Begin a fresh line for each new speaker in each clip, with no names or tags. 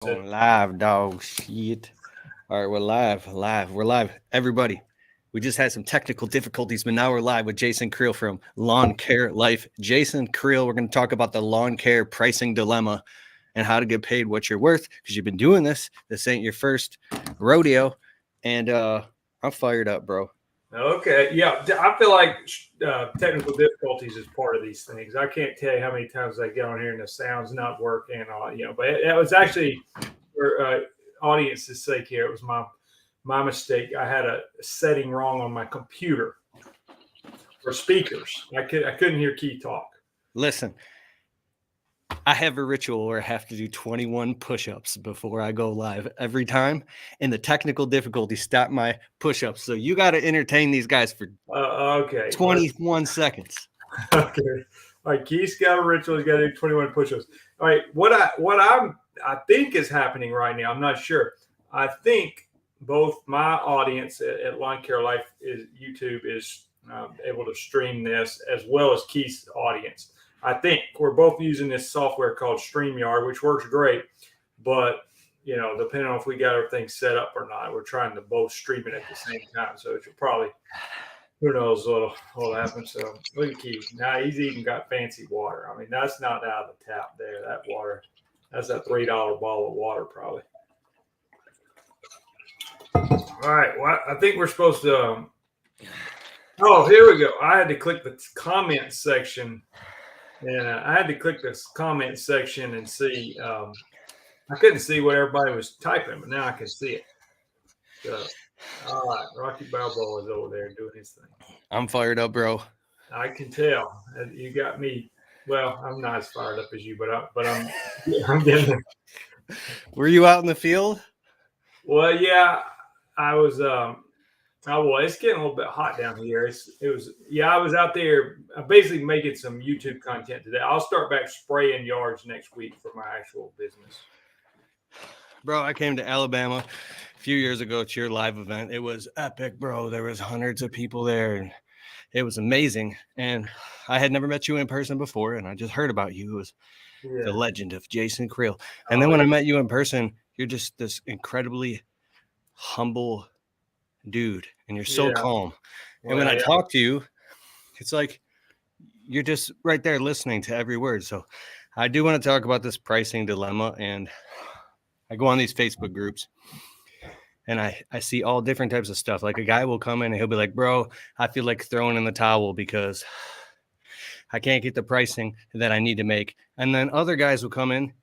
Going live, dog. Shit. All right, we're live. Everybody, we just had some technical difficulties, but now we're live with Jason Creel from Lawn Care Life. Jason Creel, we're going to talk about the lawn care pricing dilemma and how to get paid what you're worth because you've been doing this. This ain't your first rodeo, and I'm fired up, bro.
Okay, yeah, I feel like technical difficulties is part of these things. I can't tell you how many times I get on here and the sound's not working, but it was actually for audience's sake here. It was my mistake. I had a setting wrong on my computer for speakers. I couldn't hear Keith talk.
Listen, I have a ritual where I have to do 21 push-ups before I go live every time, and the technical difficulties stop my push-ups. So you got to entertain these guys for
Okay,
21 seconds.
Okay, all right. Keith's got a ritual. He's got to do 21 push-ups. All right, I think is happening right now. I'm not sure. I think both my audience at Lawn Care Life is YouTube is able to stream this as well as Keith's audience. I think we're both using this software called StreamYard, which works great, but depending on if we got everything set up or not, we're trying to both stream it at the same time. So it should probably, who knows what'll happen. So look at Keith. Now he's even got fancy water. I mean, that's not out of the tap there. That water, that's a $3 bottle of water probably. All right. Well, I think we're supposed to. Oh, here we go. I had to click the comment section. And I had to click this comment section and see. I couldn't see what everybody was typing, but now I can see it. So, all right, Rocky Balboa is over there doing his thing.
I'm fired up, bro.
I can tell. You got me. Well, I'm not as fired up as you, but I'm getting there.
Were you out in the field?
Well, yeah, I was. It's getting a little bit hot down here. I was out there basically making some YouTube content today. I'll start back spraying yards next week for my actual business.
Bro, I came to Alabama a few years ago to your live event. It was epic, bro. There was hundreds of people there, and it was amazing. And I had never met you in person before, and I just heard about you. It was the legend of Jason Creel. And then when I met you in person, you're just this incredibly humble dude, and you're so calm. And when I talk to you, it's like you're just right there listening to every word. So I do want to talk about this pricing dilemma. And I go on these Facebook groups and I see all different types of stuff. Like a guy will come in and he'll be like, bro, I feel like throwing in the towel because I can't get the pricing that I need to make. And then other guys will come in.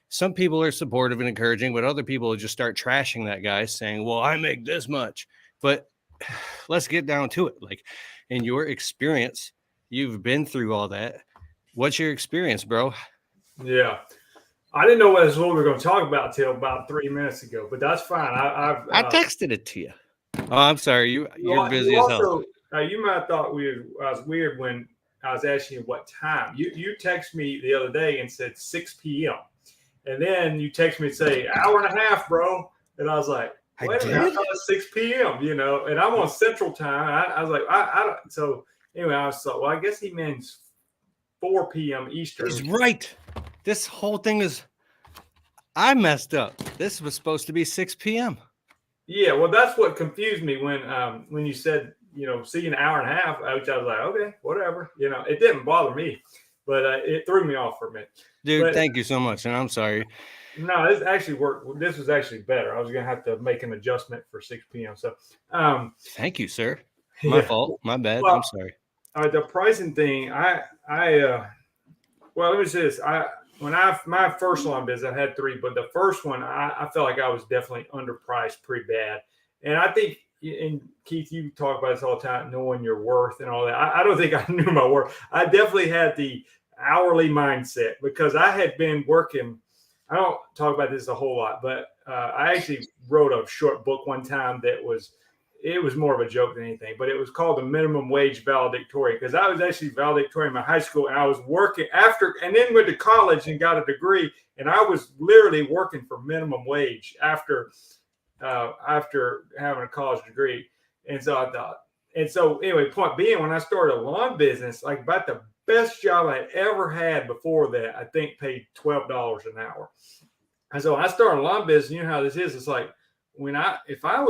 Some people are supportive and encouraging, but other people will just start trashing that guy saying, well, I make this much. But let's get down to it. Like, in your experience, you've been through all that. What's your experience, bro?
Yeah. I didn't know what we were going to talk about until about 3 minutes ago, but that's fine.
I texted it to you. Oh, I'm sorry. You're busy as hell.
You might have thought I was weird when I was asking you what time. You texted me the other day and said 6 p.m. And then you text me and say, hour and a half, bro. And I was like, wait a minute, I thought it was 6 p.m., and I'm on Central Time. I was like, I don't. So anyway, I was like, well, I guess he means 4 p.m. Eastern.
He's right. This whole thing I messed up. This was supposed to be 6 p.m.
Yeah, well, that's what confused me when you said, see you in an hour and a half, which I was like, okay, whatever. It didn't bother me, but it threw me off for a minute.
Dude, thank you so much, and I'm sorry.
No, this actually worked. This was actually better. I was going to have to make an adjustment for 6 p.m. So,
thank you, sir. My fault. My bad. Well, I'm sorry.
The pricing thing, let me say this. My first lawn business, I had 3, but the first one, I felt like I was definitely underpriced pretty bad. And I think, and Keith, you talk about this all the time, knowing your worth and all that. I don't think I knew my worth. I definitely had the hourly mindset because I had been working. I don't talk about this a whole lot, but I actually wrote a short book one time it was more of a joke than anything, but it was called The Minimum Wage Valedictorian because I was actually valedictorian in my high school and I was working after and then went to college and got a degree. And I was literally working for minimum wage after having a college degree. And so I thought, and so anyway, point being, when I started a lawn business, like about the best job I ever had before that, I think paid $12 an hour. And so I started a lawn business. You know how this is. It's like if I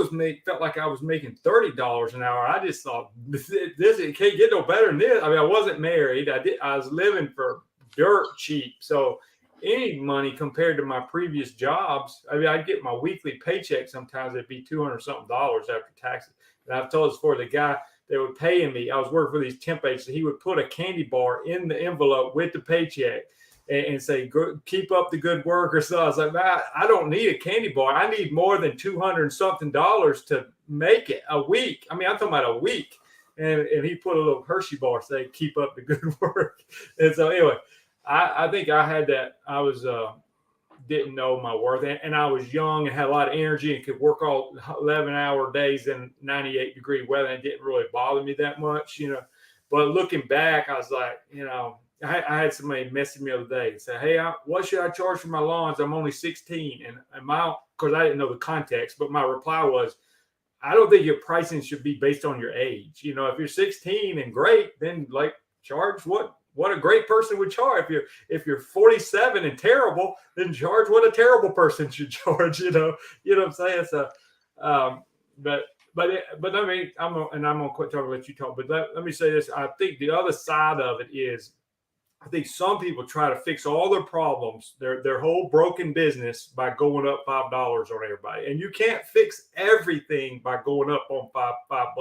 felt like I was making $30 an hour, I just thought it can't get no better than this. I mean, I wasn't married. I was living for dirt cheap. So any money compared to my previous jobs, I mean, I'd get my weekly paycheck. Sometimes it'd be $200 something after taxes. And I've told this before, the guy that was paying me, I was working for these temp agents. He would put a candy bar in the envelope with the paycheck and say, keep up the good work or so. I was like, man, I don't need a candy bar. I need more than $200 something to make it a week. I mean, I'm talking about a week. And he put a little Hershey bar saying, keep up the good work. And so anyway, I think I had that. I was didn't know my worth, and I was young and had a lot of energy and could work all 11-hour days in 98-degree weather, and it didn't really bother me that much, you know. But looking back, I was like, you know, I had somebody message me the other day and say, hey, what should I charge for my lawns? I'm only 16. And because I didn't know the context, but my reply was, I don't think your pricing should be based on your age. You know, if you're 16 and great, then like charge what a great person would charge. If you're 47 and terrible, then charge what a terrible person should charge. You know what I'm saying? So, but I mean, I'm gonna quit talking, let you talk. But let me say this: I think the other side of it is, I think some people try to fix all their problems, their whole broken business, by going up $5 on everybody, and you can't fix everything by going up on $5.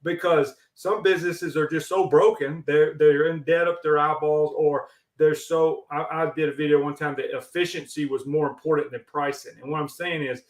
Because some businesses are just so broken, they're in debt up their eyeballs, or they're so. I did a video one time that efficiency was more important than pricing. And what I'm saying is,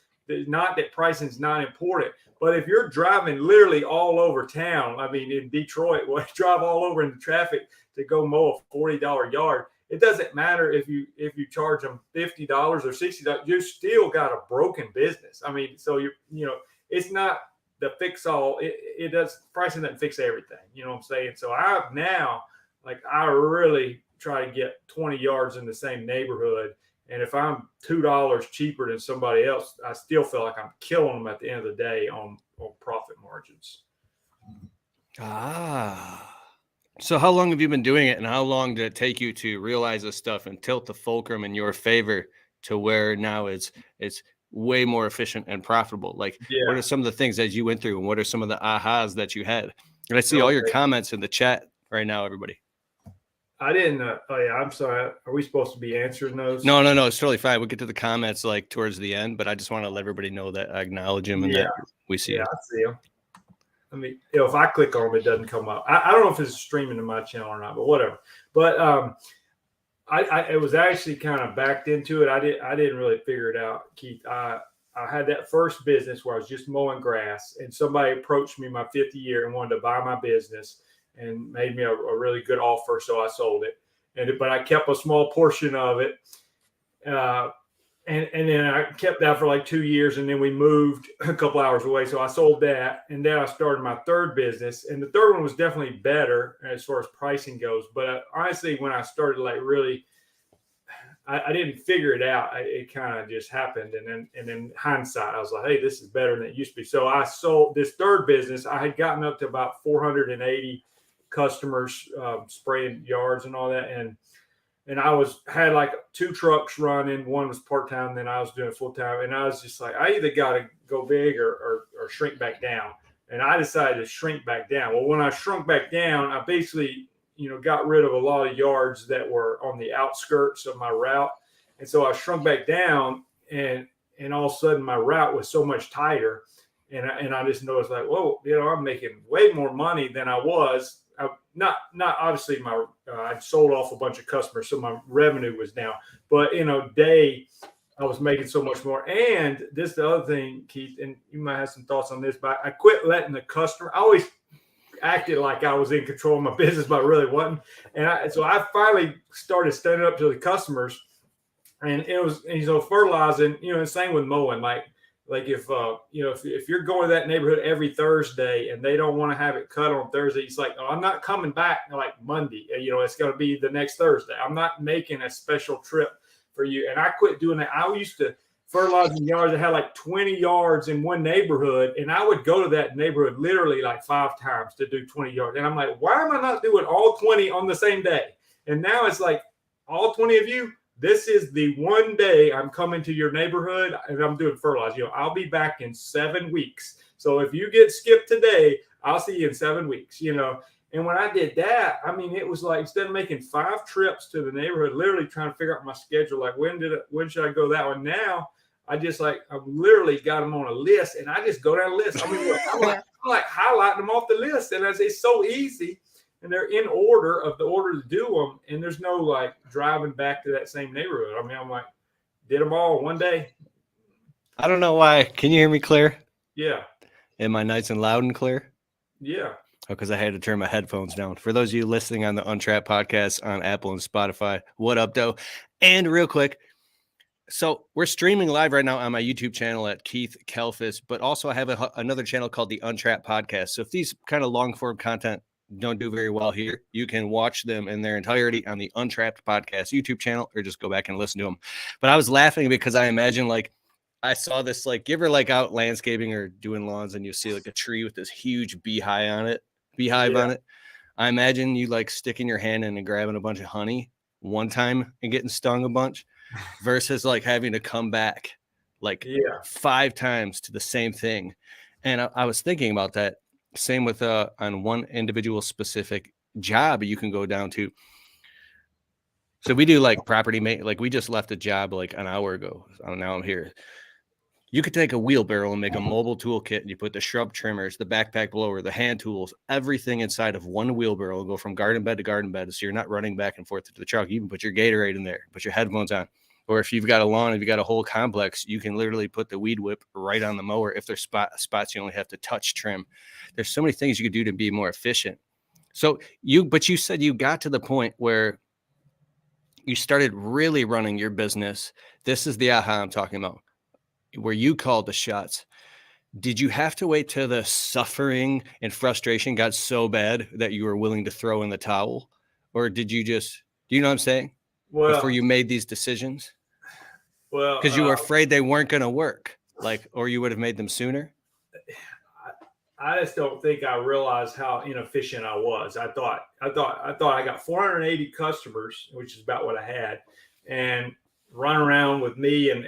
not that pricing is not important, but if you're driving literally all over town, I mean, in Detroit, well, drive all over in the traffic to go mow a $40 yard, it doesn't matter if you charge them $50 or $60. You still got a broken business. I mean, so you know, it's not the fix all. It does, pricing doesn't fix everything. You know what I'm saying? So I really try to get 20 yards in the same neighborhood. And if I'm $2 cheaper than somebody else, I still feel like I'm killing them at the end of the day on profit margins.
So how long have you been doing it, and how long did it take you to realize this stuff and tilt the fulcrum in your favor to where now it's way more efficient and profitable? Like, what are some of the things that you went through, and what are some of the ahas that you had? And I see all your comments in the chat right now, everybody.
I didn't. Oh yeah, I'm sorry. Are we supposed to be answering those?
No. It's totally fine. We'll get to the comments like towards the end, but I just want to let everybody know that I acknowledge them and that we see them.
I see them. I mean, if I click on them, it doesn't come up. I don't know if it's streaming to my channel or not, but whatever. But it was actually kind of backed into it. I didn't really figure it out, Keith. I had that first business where I was just mowing grass, and somebody approached me my 5th year and wanted to buy my business and made me a really good offer, so I sold it. But I kept a small portion of it, and then I kept that for like 2 years, and then we moved a couple hours away, so I sold that, and then I started my third business, and the third one was definitely better as far as pricing goes. But honestly, when I started, like, really, I didn't figure it out. It kind of just happened, and then hindsight, I was like, hey, this is better than it used to be. So I sold this third business. I had gotten up to about 480 customers, spraying yards and all that, and I had like 2 trucks running. One was part-time, then I was doing full-time. And I was just like, I either got to go big or shrink back down. And I decided to shrink back down. Well, when I shrunk back down, I basically, got rid of a lot of yards that were on the outskirts of my route. And so I shrunk back down, and all of a sudden my route was so much tighter. And I just noticed, like, whoa, I'm making way more money than I was. Not obviously I sold off a bunch of customers, so my revenue was down. But in a day, I was making so much more. And this is the other thing, Keith, and you might have some thoughts on this, but I quit letting the customer. I always acted like I was in control of my business, but I really wasn't. So I finally started standing up to the customers, and it was, fertilizing. The same with mowing, like if you're going to that neighborhood every Thursday and they don't want to have it cut on Thursday, it's like, oh, I'm not coming back like Monday. It's going to be the next Thursday. I'm not making a special trip for you. And I quit doing that. I used to fertilize in yards that had like 20 yards in one neighborhood, and I would go to that neighborhood literally like 5 times to do 20 yards. And I'm like, why am I not doing all 20 on the same day? And now it's like, all 20 of you, this is the one day I'm coming to your neighborhood and I'm doing fertilizer. You know, I'll be back in 7 weeks. So if you get skipped today, I'll see you in 7 weeks, you know. And when I did that, I mean, it was like, instead of making 5 trips to the neighborhood, literally trying to figure out my schedule, like when should I go that one? Now I just like, I've literally got them on a list and I just go down the list. I mean, look, I'm like highlighting them off the list, and it's so easy, and they're in order of the order to do them. And there's no like driving back to that same neighborhood. I mean, I'm like, did them all one day.
I don't know why. Can you hear me clear?
Yeah.
Am I nice and loud and clear?
Yeah.
Because I had to turn my headphones down. For those of you listening on the Untrapped podcast on Apple and Spotify, what up, though? And real quick, so we're streaming live right now on my YouTube channel at Keith Kelfis, but also I have another channel called the Untrapped podcast. So if these kind of long form content don't do very well here, you can watch them in their entirety on the Untrapped podcast YouTube channel, or just go back and listen to them. But I was laughing because I imagine, like, I saw this, like, you ever like out landscaping or doing lawns and you see like a tree with this huge beehive on it. I imagine you like sticking your hand in and grabbing a bunch of honey one time and getting stung a bunch versus like having to come back like 5 times to the same thing. And I was thinking about that. Same with on one individual specific job you can go down to. So we do like property maintenance. Like we just left a job like an hour ago. So now I'm here. You could take a wheelbarrow and make a mobile toolkit, and you put the shrub trimmers, the backpack blower, the hand tools, everything inside of one wheelbarrow, and go from garden bed to garden bed. So you're not running back and forth to the truck. You can put your Gatorade in there, put your headphones on. Or if you've got a lawn, if you got a whole complex, you can literally put the weed whip right on the mower. If there's spots you only have to touch trim. There's so many things you could do to be more efficient. So but you said you got to the point where you started really running your business. This is the aha I'm talking about, where you called the shots. Did you have to wait till the suffering and frustration got so bad that you were willing to throw in the towel? Or did you just, do you know what I'm saying?
Well,
before you made these decisions?
Well,
Because you were afraid they weren't going to work, like, or you would have made them sooner.
I just don't think I realized how inefficient I was. I thought I got 480 customers, which is about what I had, and run around with me and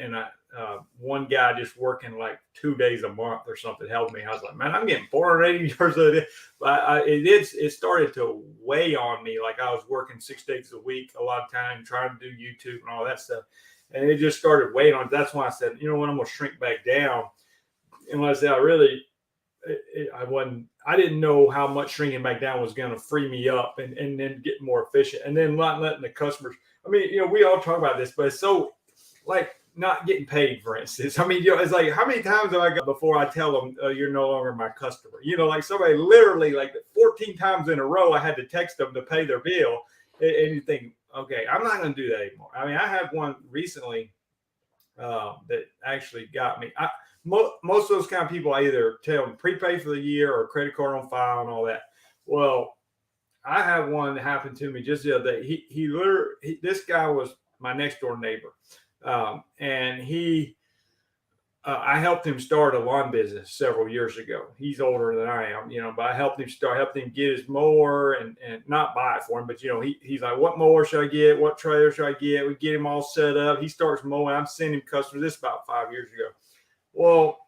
one guy just working like 2 days a month or something helped me. I was like, man, I'm getting 480 hours a day. But it started to weigh on me. Like I was working 6 days a week, a lot of time trying to do YouTube and all that stuff. And it just started weighing on. That's why I said, you know what, I'm going to shrink back down. And when I said, I didn't know how much shrinking back down was going to free me up and then get more efficient. And then not letting the customers, I mean, we all talk about this, but it's so like not getting paid, for instance. I mean, it's like, how many times have I got before I tell them you're no longer my customer? Like somebody literally like 14 times in a row, I had to text them to pay their bill. And you think, okay, I'm not going to do that anymore. I mean, I had one recently that actually got me. Most of those kind of people, I either tell them prepay for the year or credit card on file and all that. Well, I have one that happened to me just the other day. This guy was my next door neighbor. And I helped him start a lawn business several years ago. He's older than I am, but I helped him get his mower and not buy it for him. But, he's like, what mower should I get? What trailer should I get? We get him all set up. He starts mowing. I'm sending him customers. This about 5 years ago. Well,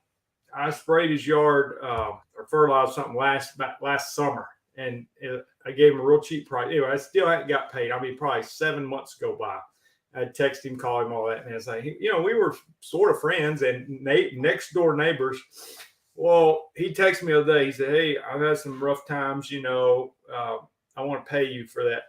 I sprayed his yard or fertilized something last summer. And I gave him a real cheap price. Anyway, I still hadn't got paid. I mean, probably 7 months go by. I text him, call him, all that. And it's like, we were sort of friends and next door neighbors. Well, he texted me the other day. He said, hey, I've had some rough times. I want to pay you for that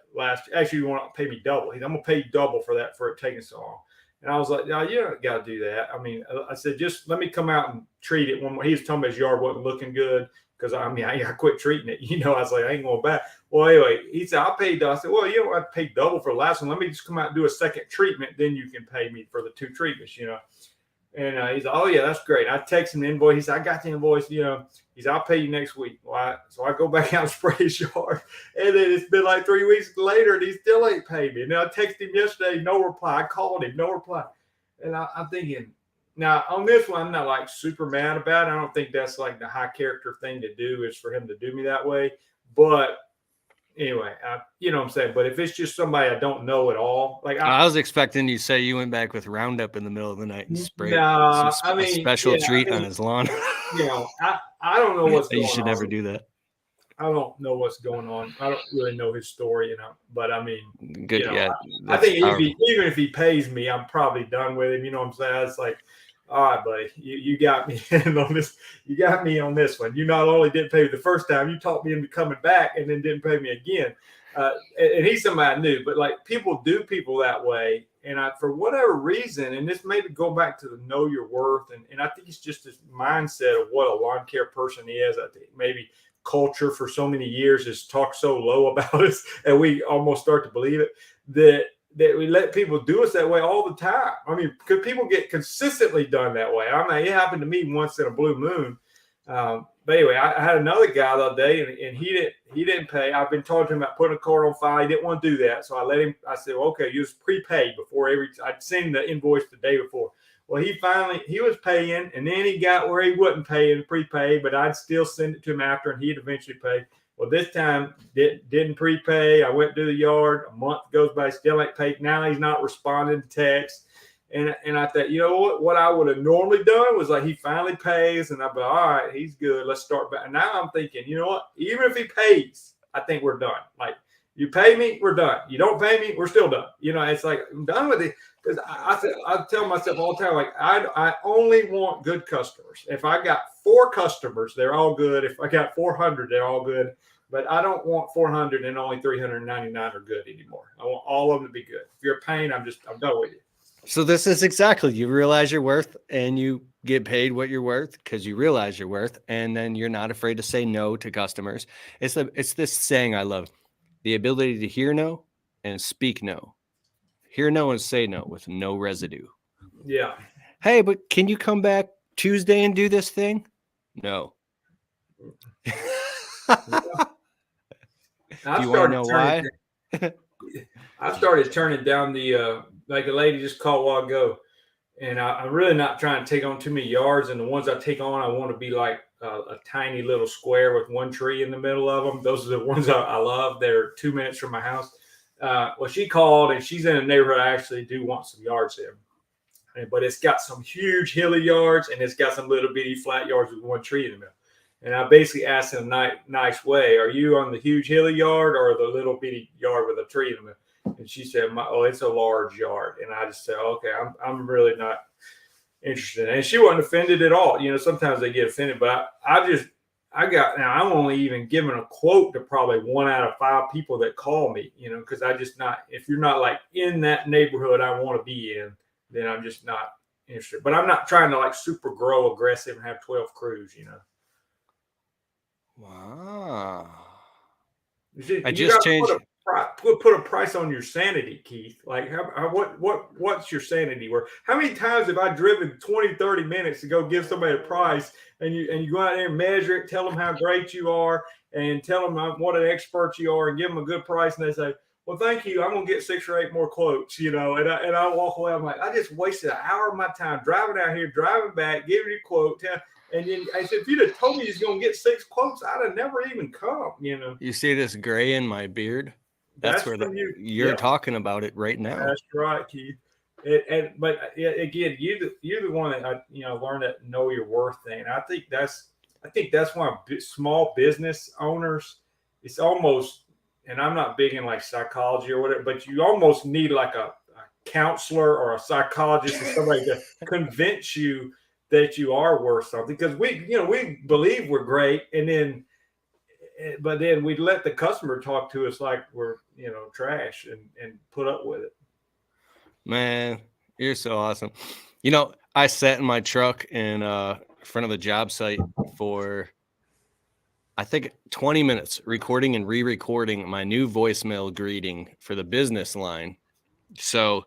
actually, you want to pay me double. I'm going to pay you double for that, for it taking so long. And I was like, no, you don't got to do that. I mean, I said, just let me come out and treat it one more. He was talking about his yard wasn't looking good. Because I quit treating it. I was like, I ain't going back. Well, anyway, he said, I'll pay you double. I said, well, you don't have to pay double for the last one. Let me just come out and do a second treatment. Then you can pay me for the 2 treatments, And he's like, oh, yeah, that's great. I text him the invoice. He said, I got the invoice. He said, I'll pay you next week. Well, so I go back out and spray his yard. And then it's been like 3 weeks later, and he still ain't paid me. And then I texted him yesterday, no reply. I called him, no reply. And I'm thinking, now, on this one, I'm not like super mad about it. I don't think that's like the high character thing to do is for him to do me that way. But anyway, you know what I'm saying? But if it's just somebody I don't know at all, like
I was expecting you to say you went back with Roundup in the middle of the night and sprayed
nah, I
a
mean,
special treat on his lawn.
you know, I don't know what's going
You should
on.
never do that.
I don't know what's going on. I don't really know his story, you know. But I mean,
Good,
you know,
yeah.
I think even if he pays me, I'm probably done with him. You know what I'm saying? It's like, all right, buddy, you got me in on this. You got me on this one. You not only didn't pay me the first time, you talked me into coming back, and then didn't pay me again. And he's somebody I knew, but like people do people that way. And for whatever reason, and this maybe go back to the know your worth, and I think it's just this mindset of what a lawn care person is. I think maybe culture for so many years has talked so low about us, and we almost start to believe it, that we let people do us that way all the time. I mean, could people get consistently done that way? I mean, it happened to me once in a blue moon. But anyway, I had another guy the other day, and he didn't pay. I've been talking to him about putting a card on file. He didn't want to do that, so I let him. I said, well, okay, you just prepaid before I'd seen the invoice the day before. Well, he was paying, and then he got where he wasn't paying prepaid, but I'd still send it to him after, and he'd eventually pay. Well, this time didn't prepay. I went to the yard. A month goes by, still ain't paid. Now he's not responding to text. And I thought, you know what I would have normally done was like he finally pays, and I'd be all right, he's good. Let's start back. And now I'm thinking, you know what? Even if he pays, I think we're done. Like you pay me, we're done. You don't pay me, we're still done. You know, it's like I'm done with it. Because I tell myself all the time, like I only want good customers. If I got 4 customers, they're all good. If I got 400, they're all good. But I don't want 400 and only 399 are good anymore. I want all of them to be good. If you're a pain, I'm done with you.
So this is exactly, you realize your worth and you get paid what you're worth because you realize your worth, and then you're not afraid to say no to customers. It's this saying I love, the ability to hear no and speak no. Hear no and say no with no residue.
Yeah.
Hey, but can you come back Tuesday and do this thing? No. You want to know why?
I started turning down the like a lady just called a while ago, and I'm really not trying to take on too many yards. And the ones I take on, I want to be like a tiny little square with one tree in the middle of them. Those are the ones I love. They're 2 minutes from my house. Well, she called, and she's in a neighborhood I actually do want some yards in, but it's got some huge hilly yards, and it's got some little bitty flat yards with one tree in the middle. And I basically asked in a nice way, are you on the huge hilly yard or the little bitty yard with a tree in the middle? And she said, it's a large yard. And I just said, okay, I'm really not interested. And she wasn't offended at all. You know, sometimes they get offended, but I'm only even giving a quote to probably 1 out of 5 people that call me, you know, because if you're not like in that neighborhood I want to be in, then I'm just not interested. But I'm not trying to like super grow aggressive and have 12 crews, you know.
Wow.
I just changed. Put a price on your sanity, Keith. Like what's your sanity worth? How many times have I driven 20, 30 minutes to go give somebody a price, and you go out there and measure it, tell them how great you are, and tell them what an expert you are, and give them a good price, and they say, well, thank you, I'm gonna get 6 or 8 more quotes, you know, and I walk away. I'm like, I just wasted an hour of my time driving out here, driving back, giving you a quote. And then I said, if you'd have told me he's going to get 6 quotes, I'd have never even come, you know.
You see this gray in my beard? That's where you're talking about it right now.
That's right, Keith. But again, you're the one that learned that know your worth thing. And I think that's why small business owners, it's almost, and I'm not big in like psychology or whatever, but you almost need like a counselor or a psychologist or somebody to convince you that you are worth something, because we believe we're great, but then we let the customer talk to us like we're trash and put up with it.
Man, you're so awesome. You know, I sat in my truck in front of the job site for I think 20 minutes recording and re-recording my new voicemail greeting for the business line. So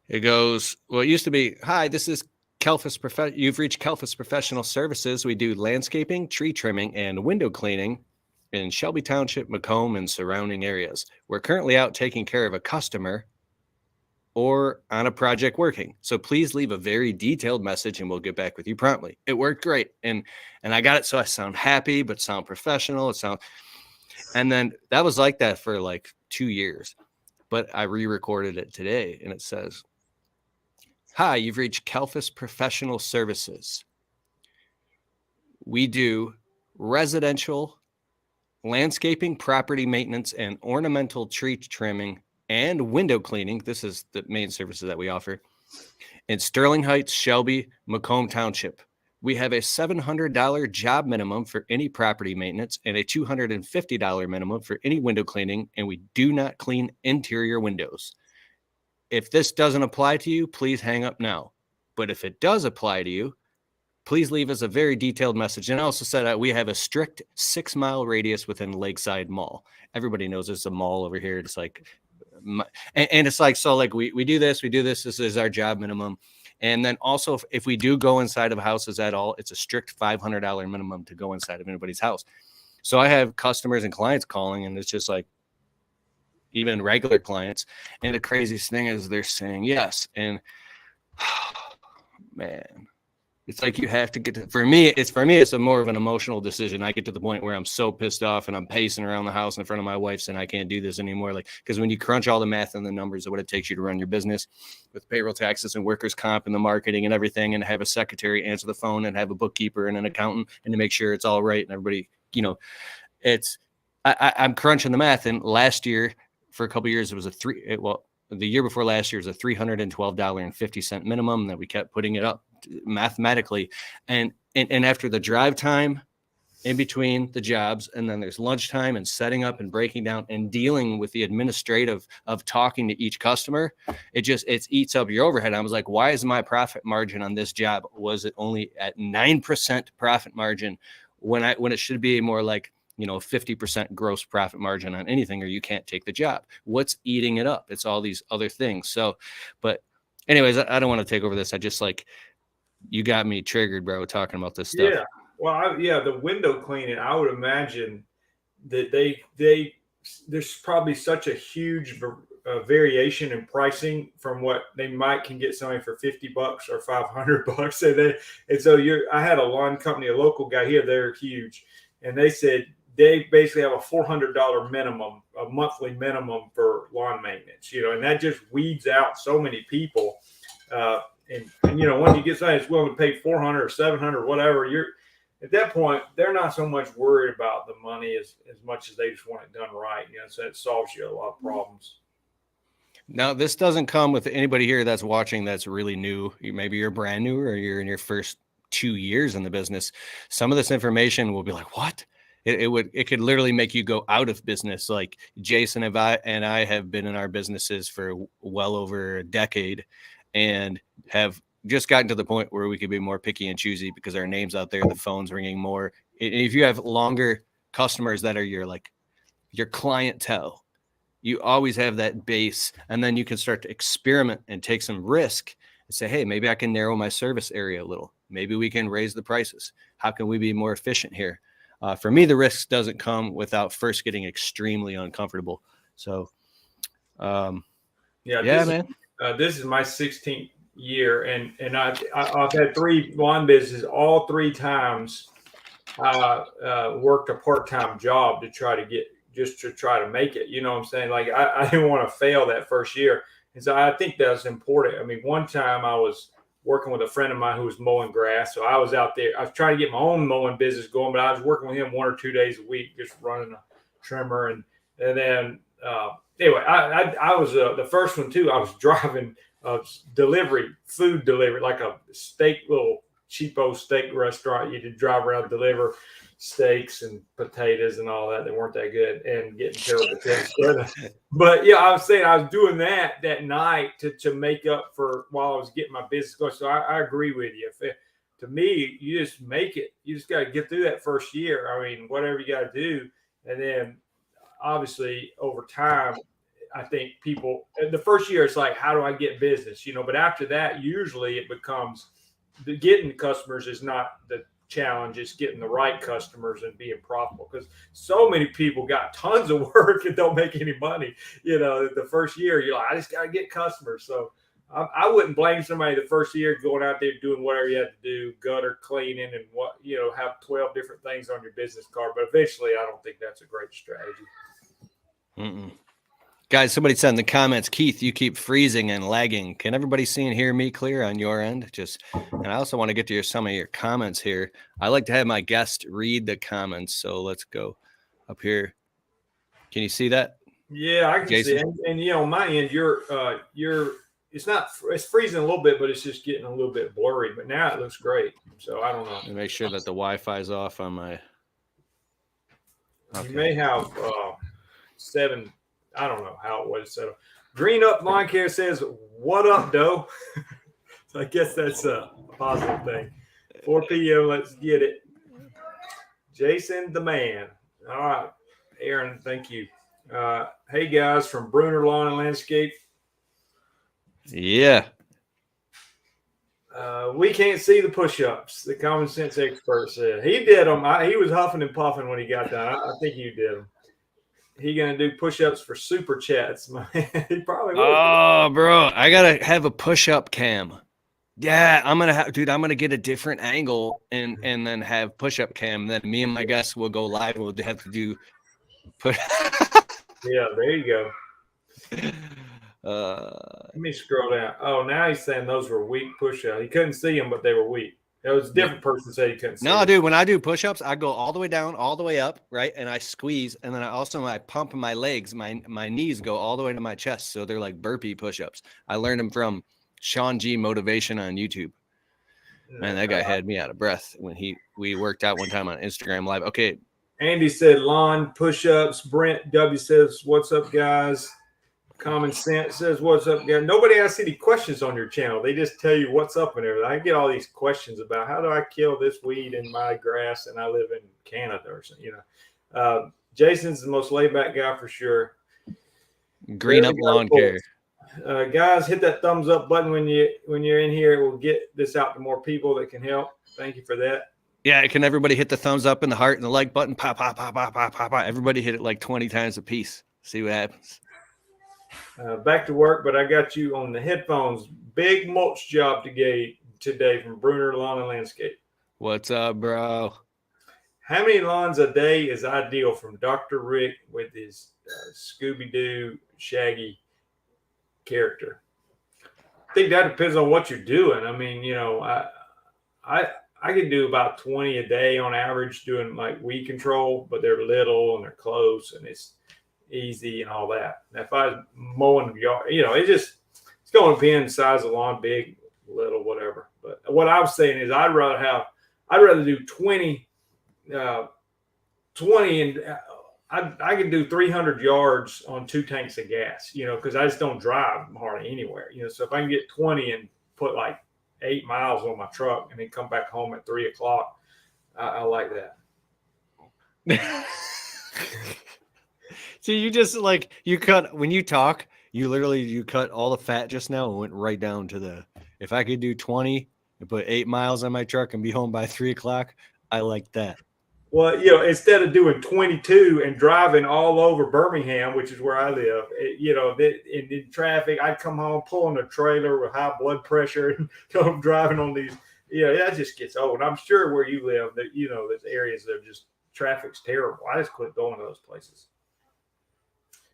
it goes, well, it used to be, hi, this is Kelfus. You've reached Kelfus Professional Services. We do landscaping, tree trimming, and window cleaning in Shelby Township, Macomb, and surrounding areas. We're currently out taking care of a customer or on a project working. So please leave a very detailed message and we'll get back with you promptly. It worked great. And I got it. So I sound happy, but sound professional. And then that was like that for like 2 years. But I re-recorded it today and it says, "Hi, you've reached Kelfus Professional Services. We do residential, landscaping, property maintenance, and ornamental tree trimming and window cleaning." This is the main services that we offer in Sterling Heights, Shelby, Macomb Township. We have a $700 job minimum for any property maintenance and a $250 minimum for any window cleaning, and we do not clean interior windows. If this doesn't apply to you, please hang up now. But if it does apply to you, please leave us a very detailed message. And I also said that we have a strict 6-mile radius within Lakeside Mall. Everybody knows there's a mall over here. It's like, and it's like, so like we do this, this is our job minimum. And then also if we do go inside of houses at all, it's a strict $500 minimum to go inside of anybody's house. So I have customers and clients calling, and it's just like, even regular clients. And the craziest thing is they're saying yes. And man, it's like you have to get to, for me, it's a more of an emotional decision. I get to the point where I'm so pissed off and I'm pacing around the house in front of my wife saying I can't do this anymore. Like, because when you crunch all the math and the numbers of what it takes you to run your business with payroll taxes and workers' comp and the marketing and everything, and have a secretary answer the phone and have a bookkeeper and an accountant and to make sure it's all right and everybody, I'm crunching the math. And last year, for a couple of years, it was the year before last year was a $312.50 minimum that we kept putting it up mathematically. And after the drive time in between the jobs, and then there's lunchtime and setting up and breaking down and dealing with the administrative of talking to each customer, it eats up your overhead. I was like, why is my profit margin on this job, was it only at 9% profit margin when it should be more like 50% gross profit margin on anything, or you can't take the job? What's eating it up? It's all these other things. So, but anyways, I don't want to take over this. I just like, you got me triggered, bro, talking about this stuff.
Yeah. Well, the window cleaning, I would imagine that there's probably such a huge variation in pricing from what they can get somebody for $50 or $500. And so I had a lawn company, a local guy here, they're huge. And they said they basically have a $400 minimum, a monthly minimum for lawn maintenance, and that just weeds out so many people. And when you get somebody that's willing to pay $400 or $700, whatever, you're at that point, they're not so much worried about the money as much as they just want it done right. So it solves you a lot of problems.
Now, this doesn't come with anybody here that's watching that's really new. Maybe you're brand new, or you're in your first 2 years in the business. Some of this information will be like, what? It could literally make you go out of business. Like Jason and I have been in our businesses for well over a decade, and have just gotten to the point where we could be more picky and choosy because our name's out there, the phone's ringing more. If you have longer customers that are your clientele, you always have that base, and then you can start to experiment and take some risk and say, hey, maybe I can narrow my service area a little. Maybe we can raise the prices. How can we be more efficient here? For me, the risk doesn't come without first getting extremely uncomfortable. So, man.
This is my 16th year, and I've had 3 lawn businesses. All 3 times I worked a part-time job to try to make it. You know what I'm saying? Like I didn't want to fail that first year. And so I think that's important. I mean, one time I was working with a friend of mine who was mowing grass. So I was out there. I was trying to get my own mowing business going, but I was working with him 1 or 2 days a week, just running a trimmer. And then anyway, I was the first one too. I was driving food delivery, like a little cheapo steak restaurant. You could drive around, deliver steaks and potatoes and all that. They weren't that good, and getting terrible tips. But yeah, I was saying I was doing that night to make up for while I was getting my business going. So I agree with you. To me, you just make it. You just got to get through that first year. I mean, whatever you got to do, and then obviously over time, I think people, the first year it's like, how do I get business? But after that, usually it becomes getting customers is not the challenge. It's getting the right customers and being profitable, because so many people got tons of work and don't make any money. The first year you're like, I just got to get customers. So I wouldn't blame somebody the first year going out there doing whatever you had to do, gutter cleaning and have 12 different things on your business card. But eventually, I don't think that's a great strategy.
Mm-mm. Guys, somebody said in the comments, Keith, you keep freezing and lagging. Can everybody see and hear me clear on your end? And I also want to get to some of your comments here. I like to have my guest read the comments. So let's go up here. Can you see that?
Yeah, I can
Jason?
see it. And on my end, it's freezing a little bit, but it's just getting a little bit blurry. But now it looks great. So I don't know.
And make sure that the Wi-Fi is off on my.
Okay. You may have 7. I don't know how it was set up. Green Up Lawn Care says, "What up, Doe?" So I guess that's a positive thing. 4 p.m. Let's get it. Jason the man. All right, Aaron. Thank you. Hey guys from Bruner Lawn and Landscape.
Yeah.
We can't see the push-ups. The common sense expert said he did them. He was huffing and puffing when he got done. I think you did them. He gonna do push-ups for super chats, man. He probably will.
Oh, bro, I gotta have a push-up cam. Yeah, I'm gonna get a different angle and then have push-up cam. Then me and my guests will go live. We'll have to do push.
Yeah, there you go. Let me scroll down. Oh, now he's saying those were weak push-ups. He couldn't see them, but they were weak. It was a different person said he couldn't see.
No, dude, when I do push-ups, I go all the way down, all the way up, right? And I squeeze, and then I pump my legs, my knees go all the way to my chest. So they're like burpee push-ups. I learned them from Sean G Motivation on YouTube. Man, that guy had me out of breath when we worked out one time on Instagram Live. Okay.
Andy said lawn push-ups. Brent W says, "What's up, guys?" Common Sense says, "What's up, guys?" Nobody asks any questions on your channel. They just tell you what's up and everything. I get all these questions about how do I kill this weed in my grass, and I live in Canada or something. Jason's the most laid-back guy for sure.
Green Up Lawn Care.
Guys, hit that thumbs up button when you're in here. It will get this out to more people that can help. Thank you for that.
Yeah, can everybody hit the thumbs up and the heart and the like button? Pop, pop, pop, pop, pop, pop, pop. Everybody hit it like 20 times a piece. See what happens.
Back to work, but I got you on the headphones. Big mulch job today from Bruner Lawn and Landscape.
What's up, bro?
How many lawns a day is ideal from Dr. Rick with his Scooby-Doo Shaggy character? I think that depends on what you're doing. I mean, I can do about 20 a day on average doing like weed control, but they're little and they're close and it's easy and all that. And if I was mowing the yard, it's going to depend size of lawn, big, little, whatever. But what I was saying is I'd rather do 20 and I can do 300 yards on 2 tanks of gas, because I just don't drive hardly anywhere, so if I can get 20 and put like 8 miles on my truck and then come back home at 3 o'clock, I like that.
So you just when you talk, you cut all the fat just now and went right down to if I could do 20 and put 8 miles on my truck and be home by 3 o'clock, I like that.
Well, instead of doing 22 and driving all over Birmingham, which is where I live, in traffic, I'd come home pulling a trailer with high blood pressure and driving on these. That just gets old. I'm sure where you live, that there's areas that are just traffic's terrible. I just quit going to those places.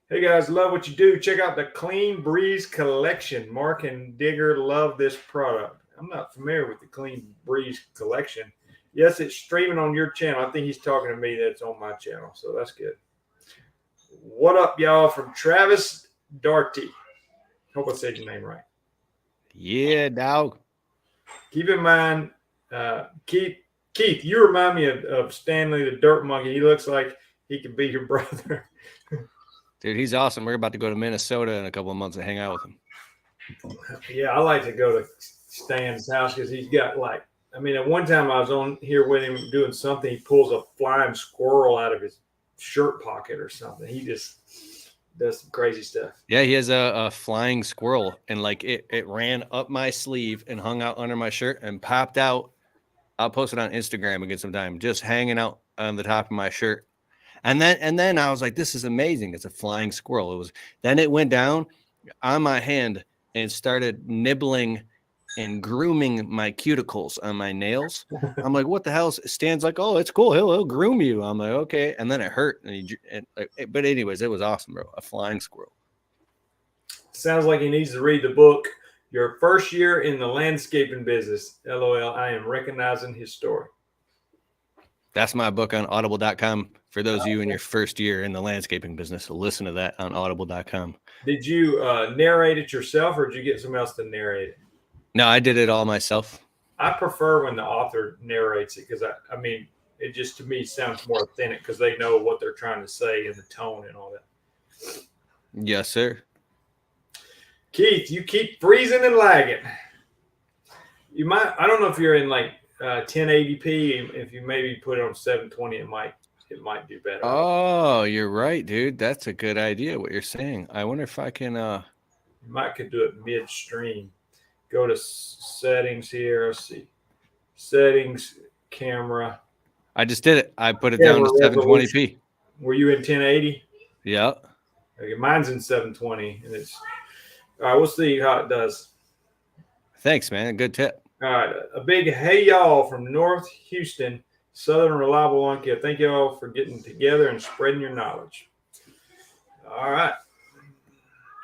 Hey guys, love what you do. Check out the Clean Breeze collection. Mark and Digger love this product. I'm not familiar with the Clean Breeze collection. Yes, it's streaming on your channel. I think he's talking to me that's on my channel, so that's good. What up, y'all, from Travis Darty. Hope I said your name right.
Yeah, dog.
Keep in mind, Keith, you remind me of Stanley the Dirt Monkey. He looks like he could be your brother.
Dude, he's awesome. We're about to go to Minnesota in a couple of months and hang out with him.
Yeah, I like to go to Stan's house because he's got at one time I was on here with him doing something. He pulls a flying squirrel out of his shirt pocket or something. He just does some crazy stuff.
Yeah, he has a flying squirrel, and it ran up my sleeve and hung out under my shirt and popped out. I'll post it on Instagram again sometime, just hanging out on the top of my shirt. And then I was like, this is amazing. It's a flying squirrel. Then it went down on my hand and started nibbling and grooming my cuticles on my nails. I'm like, what the hell? Stan's like, oh, it's cool. He'll groom you. I'm like, okay. And then it hurt. But anyways, it was awesome, bro. A flying squirrel.
Sounds like he needs to read the book, Your First Year in the Landscaping Business. LOL, I am recognizing his story.
That's my book on audible.com for those of you in your first year in the landscaping business. So listen to that on audible.com.
Did you narrate it yourself, or did you get someone else to narrate it?
No, I did it all myself.
I prefer when the author narrates it because, I mean, it just to me sounds more authentic because they know what they're trying to say and the tone and all that.
Yes, sir.
Keith, you keep freezing and lagging. You might, I don't know if you're in like 1080p. If you maybe put it on 720, it might do better.
Oh, you're right, dude. That's a good idea. What you're saying. I wonder if I can.
You might could do it midstream. Go to settings here. Let's see. Settings, camera.
I just did it. I put it down to 720p.
Were you in 1080?
Yeah.
Okay, mine's in 720, and it's all right. We'll see how it does.
Thanks, man. Good tip.
All right, a big hey y'all from North Houston, Southern Reliable Lawn Care. Thank you all for getting together and spreading your knowledge. All right,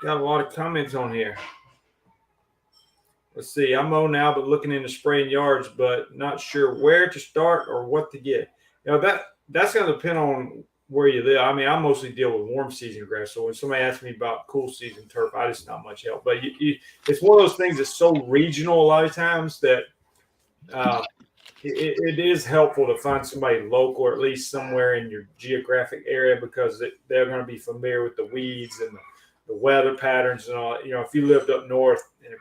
got a lot of comments on here. Let's see. I'm mow now, but looking into spraying yards, but not sure where to start or what to get. You know, that's going to depend on where you live. I mean, I mostly deal with warm season grass. So when somebody asks me about cool season turf, I just not much help. But it's one of those things that's so regional a lot of times that it is helpful to find somebody local or at least somewhere in your geographic area because they're going to be familiar with the weeds and the weather patterns and all. You know, if you lived up north, and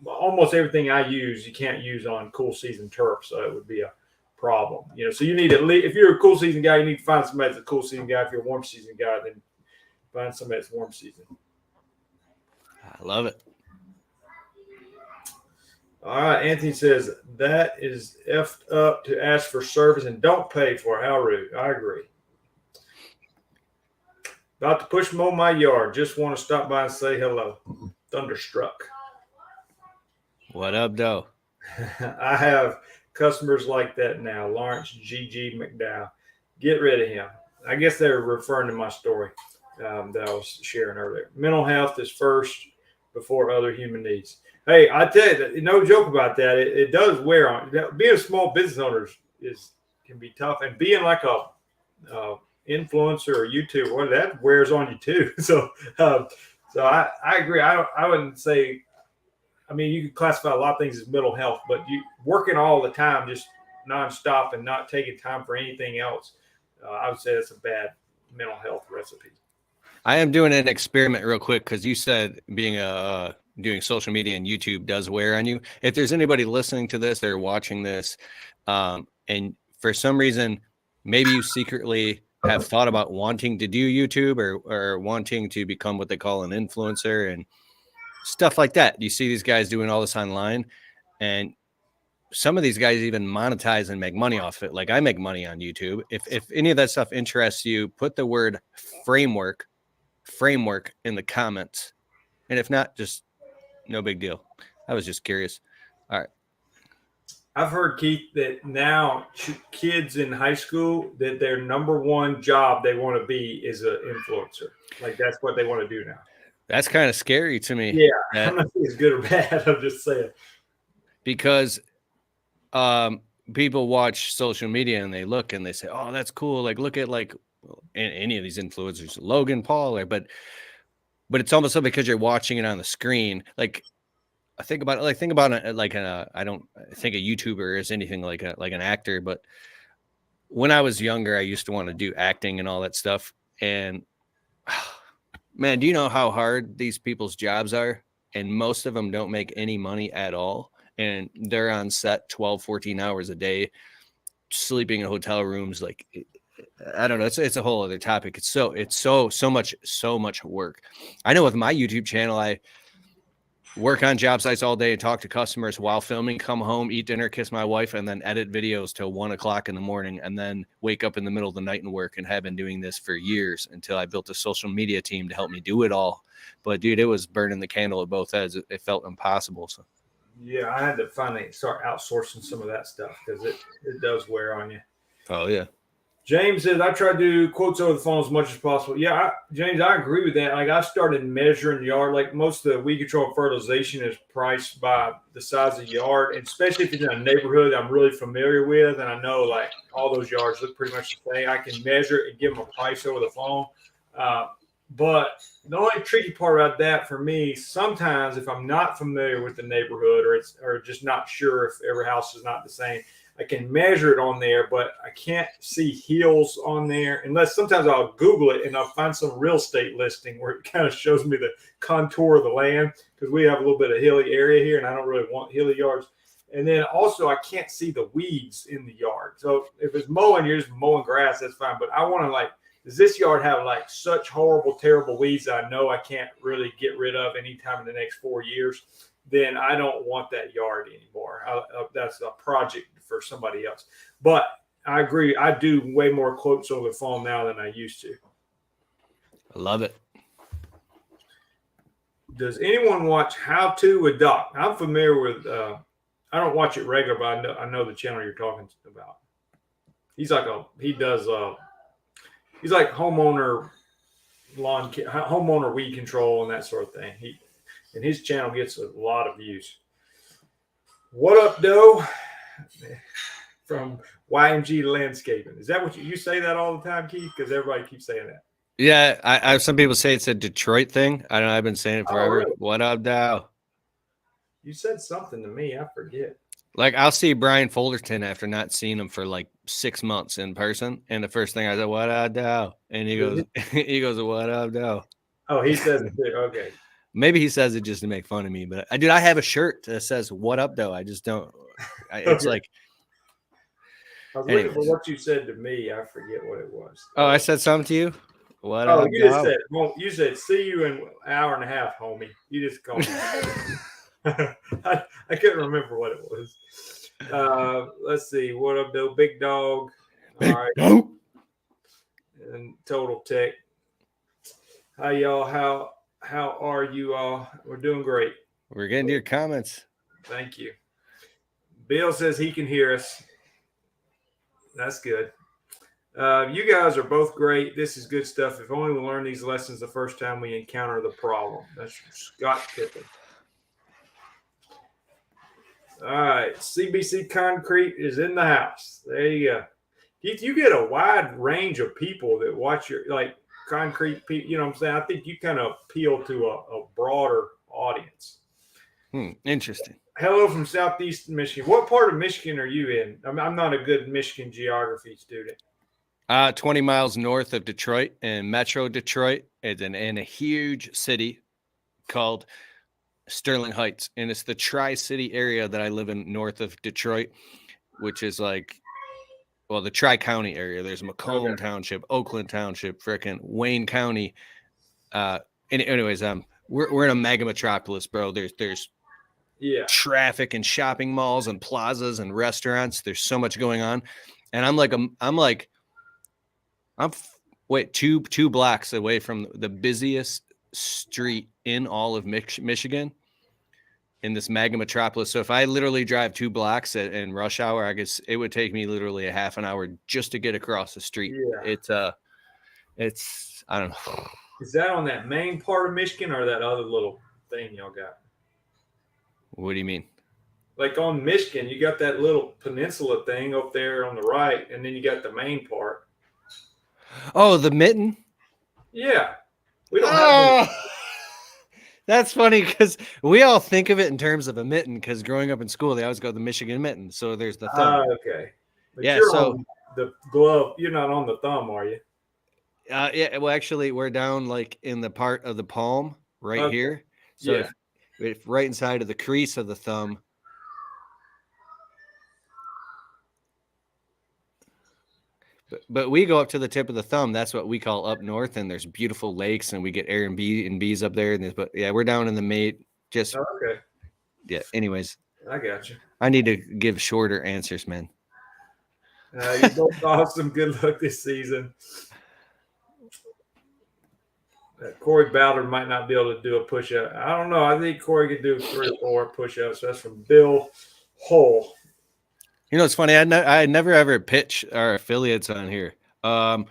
almost everything I use, you can't use on cool season turf, so it would be a problem. You know, so you need at least, if you're a cool season guy, you need to find somebody that's a cool season guy. If you're a warm season guy, then find somebody that's warm season.
I love it.
All right, Anthony says that is effed up to ask for service and don't pay for it. How rude. I agree. About to push mow my yard. Just want to stop by and say hello. Thunderstruck.
What up, though?
I have customers like that now. Lawrence G.G. McDowell. Get rid of him. I guess they were referring to my story that I was sharing earlier. Mental health is first before other human needs. Hey, I tell you, no joke about that. It does wear on. Being a small business owner can be tough, and being like a influencer or YouTuber, that wears on you too. So I agree. I wouldn't say. I mean, you could classify a lot of things as mental health, but you working all the time, just nonstop and not taking time for anything else, I would say that's a bad mental health recipe.
I am doing an experiment real quick because you said being doing social media and YouTube does wear on you. If there's anybody listening to this or watching this, and for some reason, maybe you secretly have thought about wanting to do YouTube or wanting to become what they call an influencer and stuff like that. You see these guys doing all this online, and some of these guys even monetize and make money off it. Like I make money on YouTube. If any of that stuff interests you, put the word framework in the comments. And if not, just no big deal. I was just curious. All right.
I've heard, Keith, that now kids in high school, that their number one job they want to be is an influencer. Like that's what they want to do now.
That's kind of scary to me.
Yeah, I'm not saying it's good or bad. I'm just saying.
Because people watch social media and they look and they say, oh, that's cool. Like, look at like any of these influencers, Logan Paul, but it's almost like because you're watching it on the screen. Like, I think about it like I don't think a YouTuber is anything like an actor, but when I was younger, I used to want to do acting and all that stuff. And man, do you know how hard these people's jobs are? And most of them don't make any money at all. And they're on set 12, 14 hours a day, sleeping in hotel rooms. Like, I don't know. It's a whole other topic. It's so much work. I know with my YouTube channel, work on job sites all day and talk to customers while filming, come home, eat dinner, kiss my wife, and then edit videos till 1 o'clock in the morning, and then wake up in the middle of the night and work, and have been doing this for years until I built a social media team to help me do it all. But dude, it was burning the candle at both ends. It felt impossible. So
Yeah, I had to finally start outsourcing some of that stuff because it does wear on you.
oh yeah.
James says, I try to do quotes over the phone as much as possible. Yeah, James, I agree with that. Like, I started measuring the yard. Like, most of the weed control fertilization is priced by the size of the yard, and especially if it's in a neighborhood I'm really familiar with, and I know, like, all those yards look pretty much the same. I can measure it and give them a price over the phone. But the only tricky part about that for me, sometimes if I'm not familiar with the neighborhood or just not sure if every house is not the same, I can measure it on there, but I can't see hills on there unless sometimes I'll Google it and I'll find some real estate listing where it kind of shows me the contour of the land because we have a little bit of hilly area here and I don't really want hilly yards. And then also I can't see the weeds in the yard. So if it's mowing, you're just mowing grass, that's fine. But I want to, like, does this yard have like such horrible, terrible weeds that I know I can't really get rid of anytime in the next 4 years? Then I don't want that yard anymore. That's a project for somebody else. But I agree. I do way more quotes over the phone now than I used to.
I love it.
Does anyone watch How To with Doc? I'm familiar with, I don't watch it regular, but I know the channel you're talking about. He's like he's like homeowner weed control and that sort of thing. And his channel gets a lot of views. What up, Doe? From YMG Landscaping. Is that what you say that all the time, Keith? Because everybody keeps saying that.
Yeah, I some people say it's a Detroit thing. I don't know. I've been saying it forever.
Really?
What up, Dow?
You said something to me. I forget.
Like, I'll see Brian Fullerton after not seeing him for like 6 months in person, and the first thing I said, "What up, Dow?" And he goes, "What up, Dow?"
Oh, he says it too. Okay.
Maybe he says it just to make fun of me, but I have a shirt that says "What up, Dow." I just don't. It's like.
I was looking for what you said to me. I forget what it was.
Oh, I said something to you. What?
Oh, you just said. Well, you said, "See you in an hour and a half, homie." You just called me. I couldn't remember what it was. Let's see. What up, though? Big Dog. All right.
Dog.
And Total Tech. Hi, y'all. How are you all? We're doing great.
We're getting to your comments.
Thank you. Bill says he can hear us. That's good. You guys are both great. This is good stuff. If only we learn these lessons the first time we encounter the problem. That's Scott Pippen. All right. CBC Concrete is in the house. There you go. You get a wide range of people that watch your, like, concrete people. You know what I'm saying? I think you kind of appeal to a broader audience.
Interesting.
Hello from Southeast Michigan. What part of Michigan are you in? I'm not a good Michigan geography student.
20 miles north of Detroit in Metro Detroit. It's in a huge city called Sterling Heights. And it's the Tri-City area that I live in north of Detroit, which is like, well, the Tri-County area. There's Macomb Township, Oakland Township, frickin' Wayne County. Anyways, we're in a mega metropolis, bro. There's traffic and shopping malls and plazas and restaurants. There's so much going on. And I'm two blocks away from the busiest street in all of Michigan in this mega metropolis. So if I literally drive 2 blocks in rush hour, it would take me literally a half an hour just to get across the street. Yeah. It's I don't know.
Is that on that main part of Michigan or that other little thing y'all got?
What do you mean?
Like on Michigan, you got that little peninsula thing up there on the right, and then you got the main part.
Oh, the mitten?
Yeah. We don't have
That's funny because we all think of it in terms of a mitten because growing up in school, they always go the Michigan mitten. So there's the thumb.
Okay. But
yeah,
so on the glove, you're not on the thumb, are you?
Yeah, well, actually, we're down like in the part of the palm right here. So if right inside of the crease of the thumb. But we go up to the tip of the thumb. That's what we call up north, and there's beautiful lakes, and we get Airbnbs up there. But yeah, we're down in the Just
Okay.
yeah. Anyways,
I got you.
I need to give shorter answers, man.
You both awesome. Good luck this season. Corey Ballard might not be able to do a push up. I don't know. I think Corey could do 3 or 4 push ups. That's from Bill Hull.
You know, it's funny. I never ever pitch our affiliates on here. Are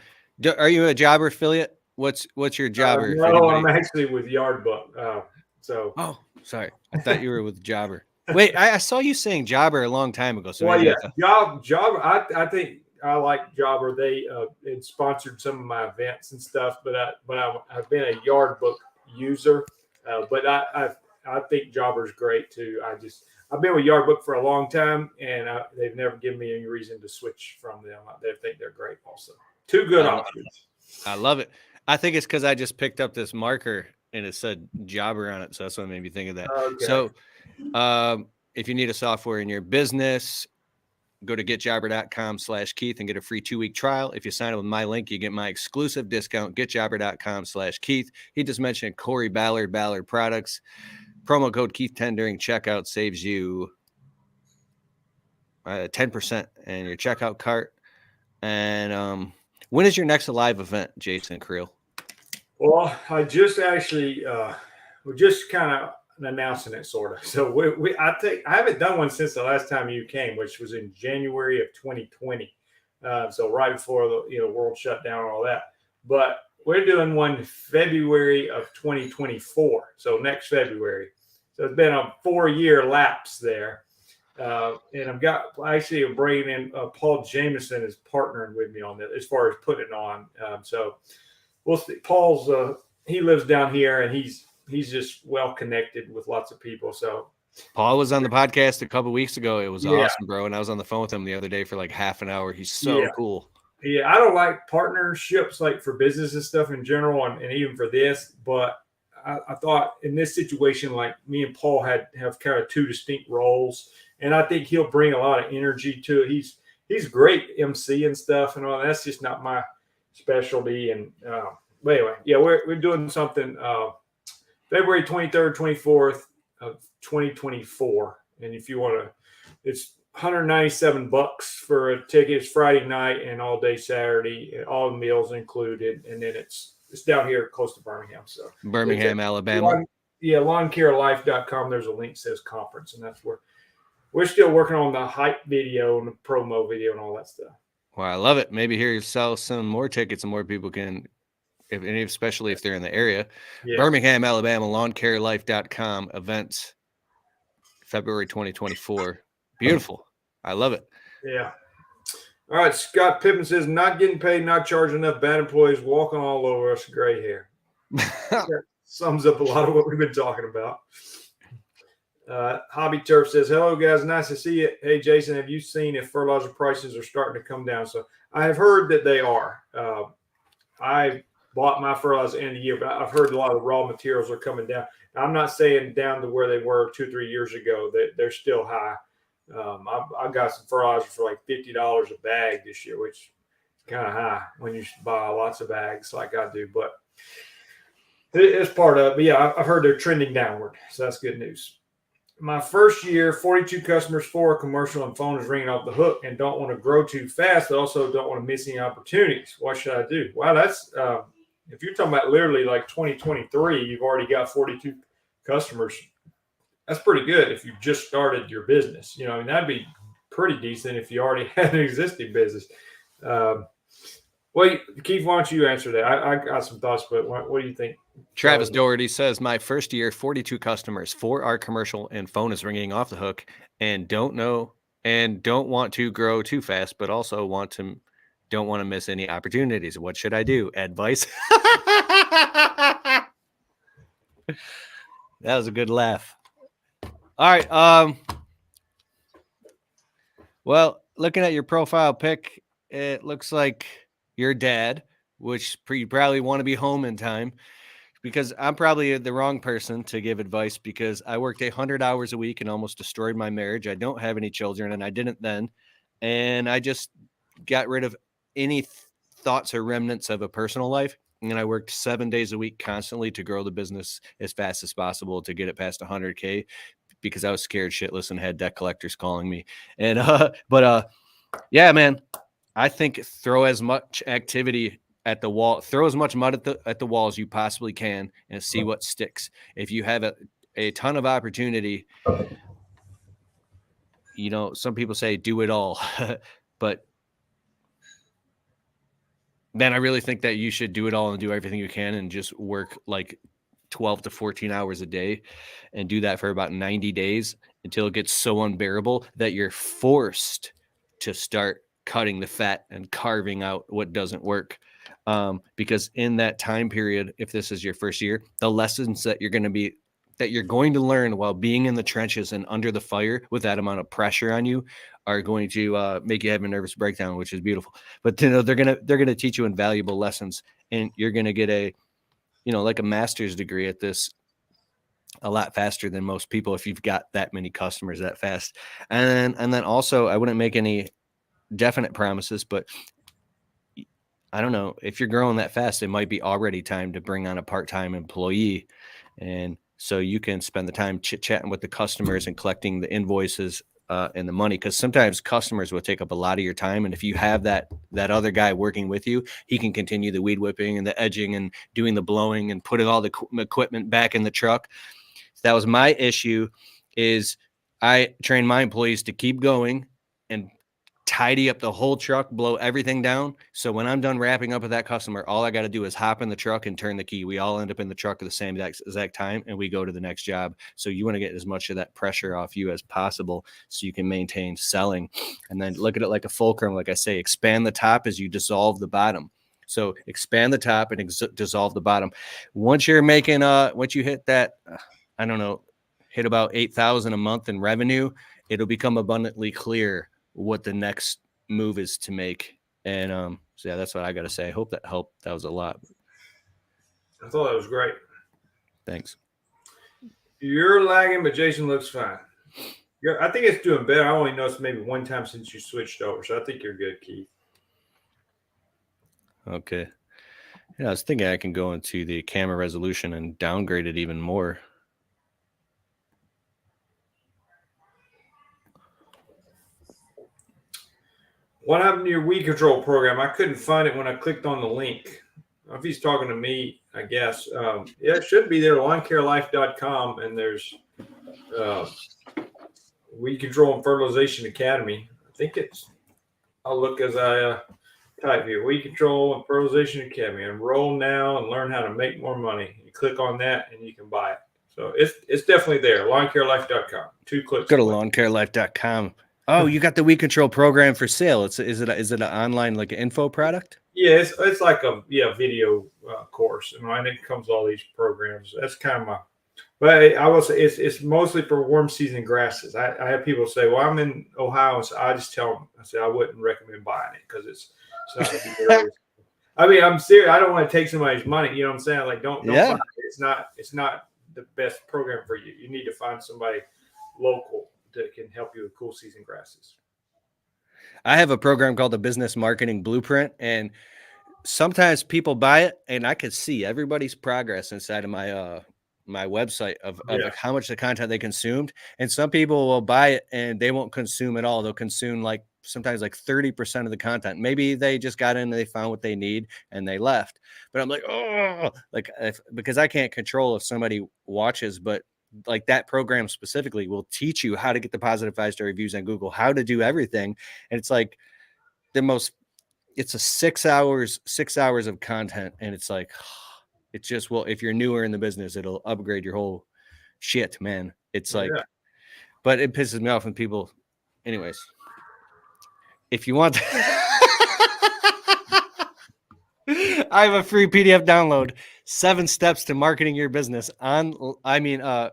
you a Jobber affiliate? What's your Jobber?
No, I'm actually with Yardbook. So.
Oh, sorry. I thought you were with Jobber. Wait, I saw you saying Jobber a long time ago. So
Well, yeah, Jobber. I think I like Jobber. They had sponsored some of my events and stuff, but I've been a Yardbook user. But I think Jobber's great too. I've been with Yardbook for a long time, and they've never given me any reason to switch from them. They think they're great. Also, 2 good options.
I love it. I think it's because I just picked up this marker and it said Jobber on it, so that's what made me think of that.
Okay.
So, if you need a software in your business, go to getjobber.com/Keith and get a free 2-week trial. If you sign up with my link, you get my exclusive discount, getjobber.com/Keith. He just mentioned Corey Ballard Products. Promo code Keith10 during checkout saves you 10% in your checkout cart. And when is your next live event, Jason Creel?
Well, I just actually we're just kind of announcing it, sort of. So I haven't done one since the last time you came, which was in January of 2020. So right before the world shut down and all that. But we're doing one February of 2024. So next February. So it's been a 4-year lapse there. And I'm bringing in Paul Jameson is partnering with me on this as far as putting it on. So we'll see. Paul's he lives down here, and he's just well connected with lots of people. So
Paul was on the podcast a couple weeks ago. It was awesome, bro. And I was on the phone with him the other day for like half an hour. He's so cool.
Yeah, I don't like partnerships like for business and stuff in general, and even for this. But I thought in this situation, like me and Paul have kind of 2 distinct roles, and I think he'll bring a lot of energy to it. He's great MC and stuff, and all that's just not my specialty. And but anyway, yeah, we're doing something February 23rd, 24th of 2024, and if you want to, it's $197 for a ticket. It's Friday night and all day Saturday, and all meals included, and then it's down here close to Birmingham. So
Birmingham, Alabama.
lawncarelife.com. There's a link that says conference, and that's where we're still working on the hype video and the promo video and all that stuff.
Well, I love it. Maybe here you sell some more tickets and more people can, especially if they're in the area. Yeah. Birmingham, Alabama, lawncarelife.com events, February 2024. Beautiful. I love it.
Yeah. All right. Scott Pippen says, not getting paid, not charging enough, bad employees, walking all over us, gray hair. That sums up a lot of what we've been talking about. Hobby Turf says, hello, guys. Nice to see you. Hey, Jason, have you seen if fertilizer prices are starting to come down? So I have heard that they are. I bought my fertilizer in the year, but I've heard a lot of raw materials are coming down. Now, I'm not saying down to where they were 2-3 years ago. They're still high. I got some fertilizer for like $50 a bag this year, which is kind of high when you buy lots of bags like I do. But it's part of it. But yeah, I've heard they're trending downward. So that's good news. My first year, 42 customers, 4 commercial, and phone is ringing off the hook, and don't want to grow too fast, but also don't want to miss any opportunities. What should I do? Wow, that's if you're talking about literally like 2023, you've already got 42 customers. That's pretty good if you just started your business. I mean, that'd be pretty decent if you already had an existing business. Well, Keith, why don't you answer that? I got some thoughts, but what do you think?
Travis Doherty says, my first year, 42 customers, 4 are commercial, and phone is ringing off the hook, and don't want to grow too fast, but also don't want to miss any opportunities. What should I do? Advice? That was a good laugh. All right. Well, looking at your profile pic, it looks like your dad, which you probably want to be home in time, because I'm probably the wrong person to give advice, because I worked 100 hours a week and almost destroyed my marriage. I don't have any children, and I didn't then. And I just got rid of any thoughts or remnants of a personal life. and I worked 7 days a week constantly to grow the business as fast as possible to get it past 100K because I was scared shitless and had debt collectors calling me. And yeah, man, I think throw as much activity at the wall, throw as much mud at the wall as you possibly can and see what sticks. If you have a ton of opportunity, you know, some people say do it all, but man, I really think that you should do it all and do everything you can and just work like 12 to 14 hours a day and do that for about 90 days until it gets so unbearable that you're forced to start cutting the fat and carving out what doesn't work. Because in that time period, if this is your first year, the lessons that you're going to learn while being in the trenches and under the fire with that amount of pressure on you are going to make you have a nervous breakdown, which is beautiful. But you know, they're gonna teach you invaluable lessons, and you're gonna get a, you know, like a master's degree at this a lot faster than most people if you've got that many customers that fast. And then also, I wouldn't make any definite promises, but I don't know, if you're growing that fast, it might be already time to bring on a part-time employee. And so you can spend the time chit-chatting with the customers and collecting the invoices and the money. Because sometimes customers will take up a lot of your time. And if you have that other guy working with you, he can continue the weed whipping and the edging and doing the blowing and putting all the equipment back in the truck. That was my issue, is I train my employees to keep going and tidy up the whole truck, blow everything down. So when I'm done wrapping up with that customer, all I got to do is hop in the truck and turn the key. We all end up in the truck at the same exact time, and we go to the next job. So you want to get as much of that pressure off you as possible so you can maintain selling. And then look at it like a fulcrum. Like I say, expand the top as you dissolve the bottom. So expand the top and dissolve the bottom. Once you're making, once you hit that, I don't know, hit about 8,000 a month in revenue, it'll become abundantly clear what the next move is to make. And so yeah, that's what I got to say. I hope that helped. That was a lot.
I thought that was great.
Thanks.
You're lagging, but Jason looks fine. I think it's doing better. I only noticed maybe one time since you switched over, so I think you're good, Keith.
Okay. Yeah, I was thinking I can go into the camera resolution and downgrade it even more.
What happened to your weed control program? I couldn't find it when I clicked on the link. If he's talking to me, I guess. Yeah, it should be there, lawncarelife.com, and there's Weed Control and Fertilization Academy. I think it's, I'll look as I type here, Weed Control and Fertilization Academy. Enroll now and learn how to make more money. You click on that and you can buy it. So it's definitely there, lawncarelife.com. 2 clicks.
Go to lawncarelife.com. Oh, you got the weed control program for sale. Is it an online, like an info product?
Yeah, it's like a video course, and it comes with all these programs. That's kind of my. But I will say it's mostly for warm season grasses. I have people say, "Well, I'm in Ohio," so I just tell them, I say I wouldn't recommend buying it because it's not. I mean, I'm serious. I don't want to take somebody's money. You know what I'm saying? Like, don't buy it. It's not the best program for you. You need to find somebody local that can help you with cool season grasses.
I have a program called the Business Marketing Blueprint, and sometimes people buy it, and I could see everybody's progress inside of my my website of how much the content they consumed. And some people will buy it and they won't consume at all. They'll consume like sometimes like 30% of the content. Maybe they just got in and they found what they need and they left. But I'm like, oh, like because I can't control if somebody watches, but like that program specifically will teach you how to get the positive 5-star reviews on Google, how to do everything. And it's like it's a 6 hours of content. And it's like, it's just, well, if you're newer in the business, it'll upgrade your whole shit, man. It's like, but it pisses me off when people, anyways, if you want, I have a free PDF download, 7 steps to marketing your business online.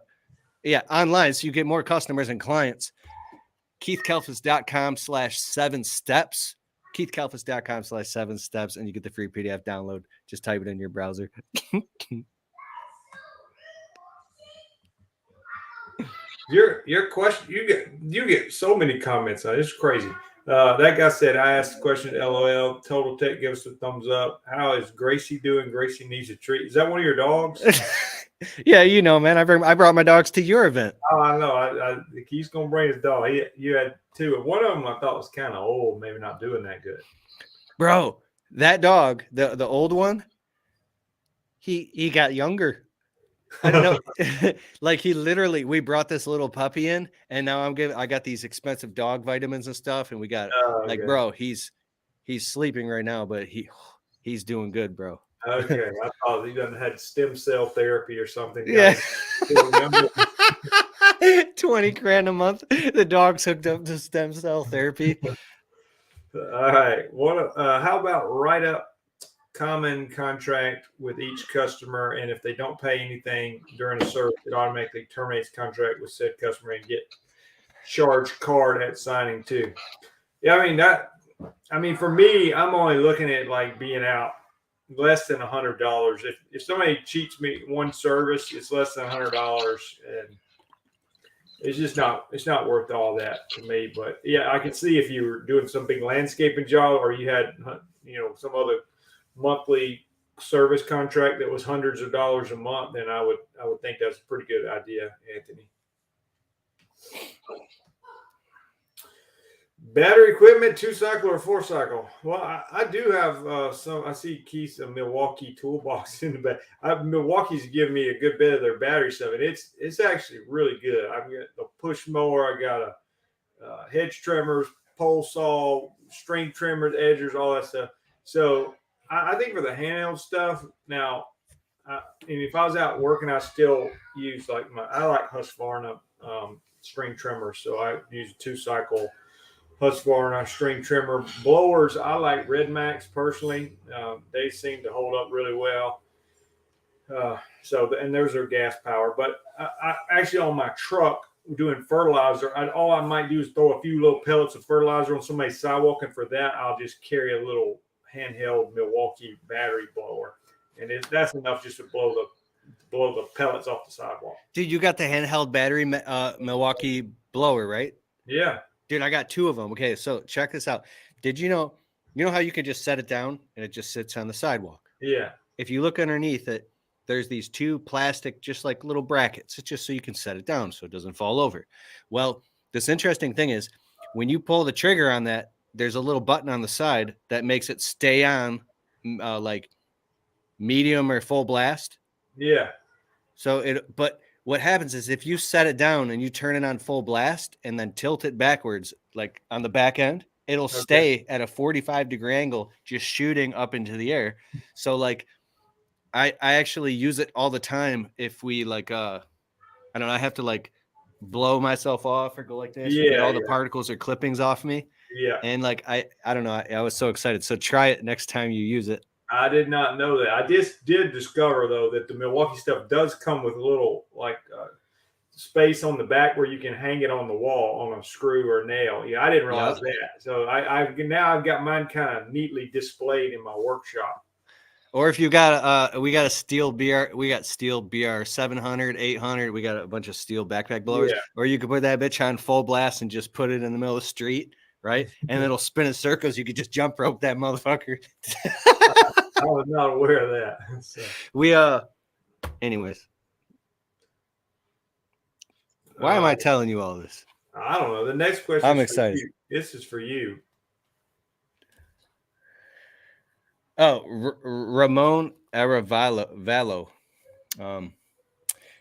So you get more customers and clients. KeithKelfis.com/7 steps. KeithKelfis.com/7 steps, and you get the free PDF download. Just type it in your browser.
Your question, you get so many comments on it. It's crazy. That guy said, I asked the question, LOL. Total Tech, give us a thumbs up. How is Gracie doing? Gracie needs a treat. Is that one of your dogs?
Yeah, you know, man. I brought my dogs to your event.
Oh, I know. He's going to bring his dog. You had two. One of them I thought was kind of old, maybe not doing that good.
Bro, that dog, the old one, he got younger. I don't know. Like he literally, we brought this little puppy in, and now I got these expensive dog vitamins and stuff, and we got
Okay.
bro, he's sleeping right now, but he's doing good, bro.
Okay. I thought he done had stem cell therapy or something.
Yeah. 20 grand a month. The dog's hooked up to stem cell therapy.
All right. How about write up common contract with each customer, and if they don't pay anything during a service, it automatically terminates contract with said customer and get charged card at signing too. Yeah, I mean for me, I'm only looking at like being out less than $100. If somebody cheats me one service, it's less than $100, and it's not worth all that to me. But yeah, I can see if you were doing some big landscaping job or you had some other monthly service contract that was hundreds of dollars a month, then I would think that's a pretty good idea, Anthony. Battery equipment, 2-cycle or 4-cycle? Well, I do have some. I see Keith's a Milwaukee toolbox in the back. Milwaukee's giving me a good bit of their battery stuff, and it's actually really good. I've got a push mower. I got a hedge trimmers, pole saw, string trimmers, edgers, all that stuff. So I think for the handheld stuff now, and if I was out working, I still use I like Husqvarna string trimmers, so I use a 2-cycle Husqvarna string trimmer. Blowers, I like Red Max personally. They seem to hold up really well. And those are gas power. But I actually on my truck doing fertilizer, all I might do is throw a few little pellets of fertilizer on somebody's sidewalk, and for that, I'll just carry a little handheld Milwaukee battery blower, and that's enough just to blow the pellets off the sidewalk.
Dude, you got the handheld battery Milwaukee blower, right?
Yeah.
Dude, I got 2 of them. Okay, so check this out. Did you know how you could just set it down and it just sits on the sidewalk?
Yeah.
If you look underneath it, there's these 2 plastic, just like little brackets. It's just so you can set it down so it doesn't fall over. Well, this interesting thing is when you pull the trigger on that, there's a little button on the side that makes it stay on like medium or full blast.
Yeah.
But what happens is if you set it down and you turn it on full blast and then tilt it backwards, like on the back end, it'll stay at a 45-degree angle, just shooting up into the air. So like, I actually use it all the time. If we I don't know, I have to blow myself off or go like this, get all the particles or clippings off me.
Yeah.
And I don't know, I was so excited. So try it next time you use it.
I did not know that. I just did discover though that the Milwaukee stuff does come with a little space on the back where you can hang it on the wall on a screw or nail. Yeah, I didn't realize that. So I've got mine kind of neatly displayed in my workshop.
Or if you got we got a steel BR 700, 800, we got a bunch of steel backpack blowers. Yeah. Or you could put that bitch on full blast and just put it in the middle of the street, right? And it'll spin in circles. You could just jump rope that motherfucker.
I was not aware of that. So.
We anyways. Why am I telling you all this?
I don't know. The next question
I'm excited.
This is for you.
Oh, Ramon Aravallo.